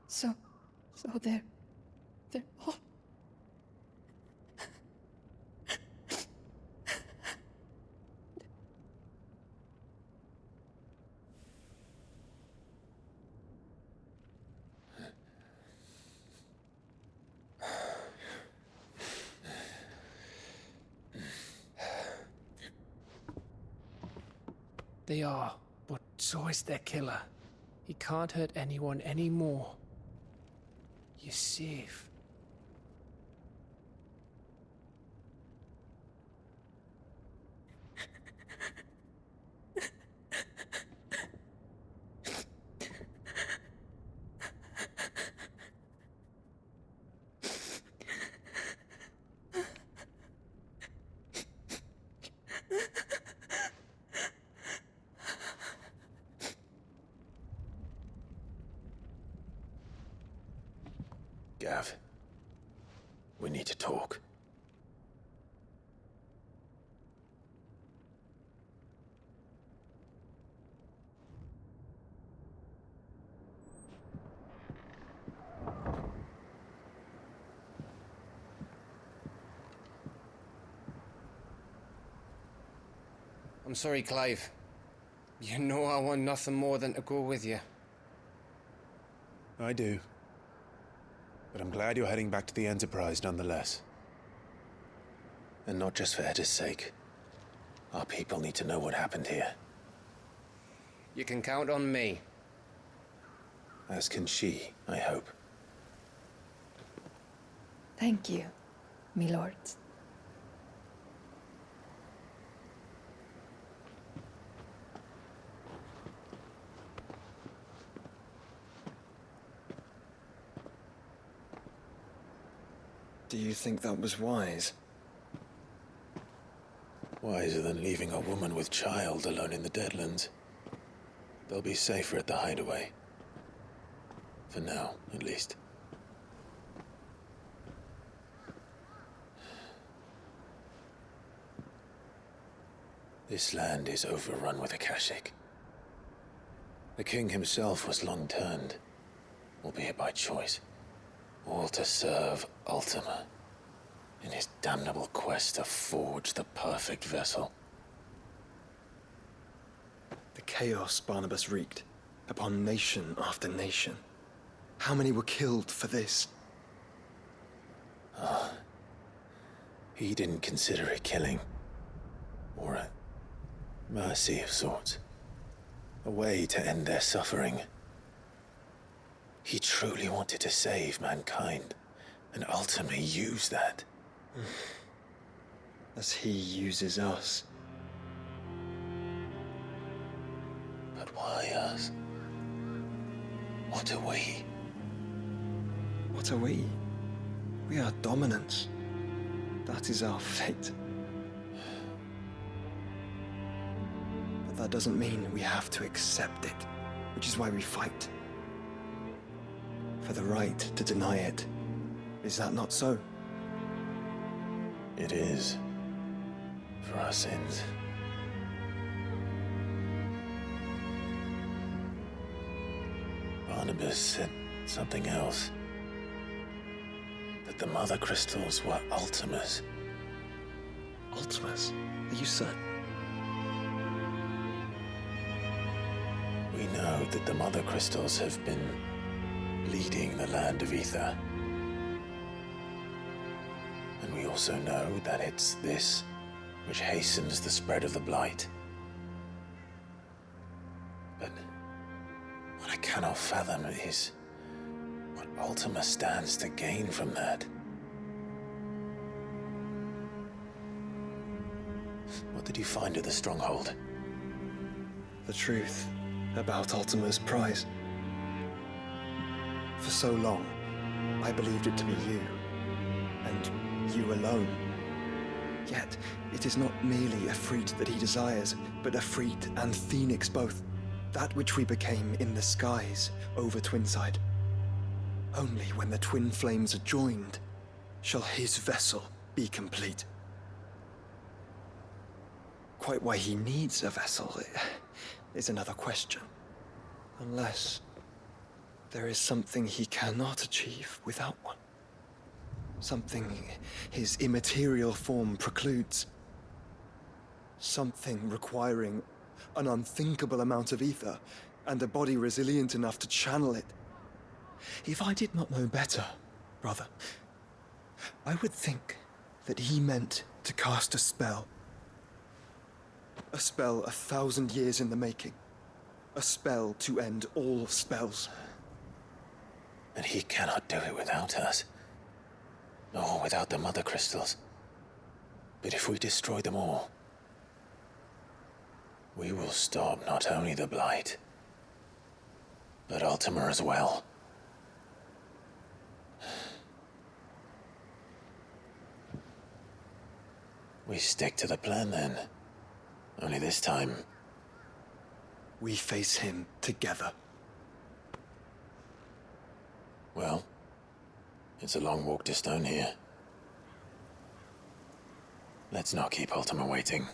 So they're all... They are, but so is their killer. He can't hurt anyone anymore. You're safe. Gav, we need to talk. I'm sorry, Clive. You know I want nothing more than to go with you. I do. But I'm glad you're heading back to the Enterprise nonetheless. And not just for Edda's sake. Our people need to know what happened here. You can count on me. As can she, I hope. Thank you, me lords. Do you think that was wise? Wiser than leaving a woman with child alone in the Deadlands. They'll be safer at the hideaway. For now, at least. This land is overrun with Akashic. The king himself was long turned, albeit by choice, all to serve Ultima in his damnable quest to forge the perfect vessel. The chaos Barnabas wreaked upon nation after nation. How many were killed for this? He didn't consider it killing, or a mercy of sorts. A way to end their suffering. He truly wanted to save mankind, and ultimately use that. As he uses us. But why us? What are we? What are we? We are dominance. That is our fate. But that doesn't mean we have to accept it, which is why we fight. For the right to deny it. Is that not so? It is. For our sins. Barnabas said something else. That the Mother Crystals were Ultimas. Ultimas? Are you certain? We know that the Mother Crystals have been leading the land of Ether. And we also know that it's this which hastens the spread of the Blight. But what I cannot fathom is what Ultima stands to gain from that. What did you find at the Stronghold? The truth about Ultima's prize. For so long, I believed it to be you, and you alone. Yet, it is not merely a freed that he desires, but a freed and phoenix both. That which we became in the skies over Twinside. Only when the twin flames are joined shall his vessel be complete. Quite why he needs a vessel is another question. Unless there is something he cannot achieve without one. Something his immaterial form precludes. Something requiring an unthinkable amount of ether and a body resilient enough to channel it. If I did not know better, brother, I would think that he meant to cast a spell. A spell 1,000 years in the making. A spell to end all spells. And he cannot do it without us. Nor without the Mother Crystals. But if we destroy them all, we will stop not only the Blight, but Ultima as well. We stick to the plan then. Only this time, we face him together. Well, it's a long walk to Stone here. Let's not keep Ultima waiting.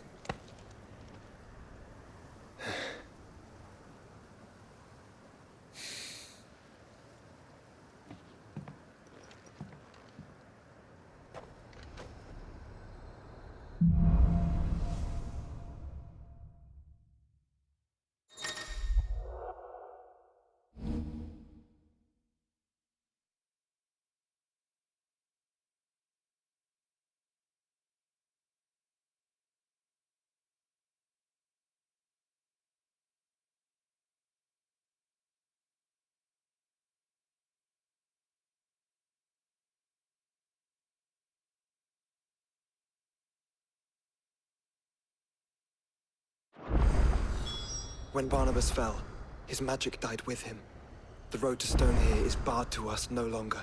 When Barnabas fell, his magic died with him. The road to Stone here is barred to us no longer.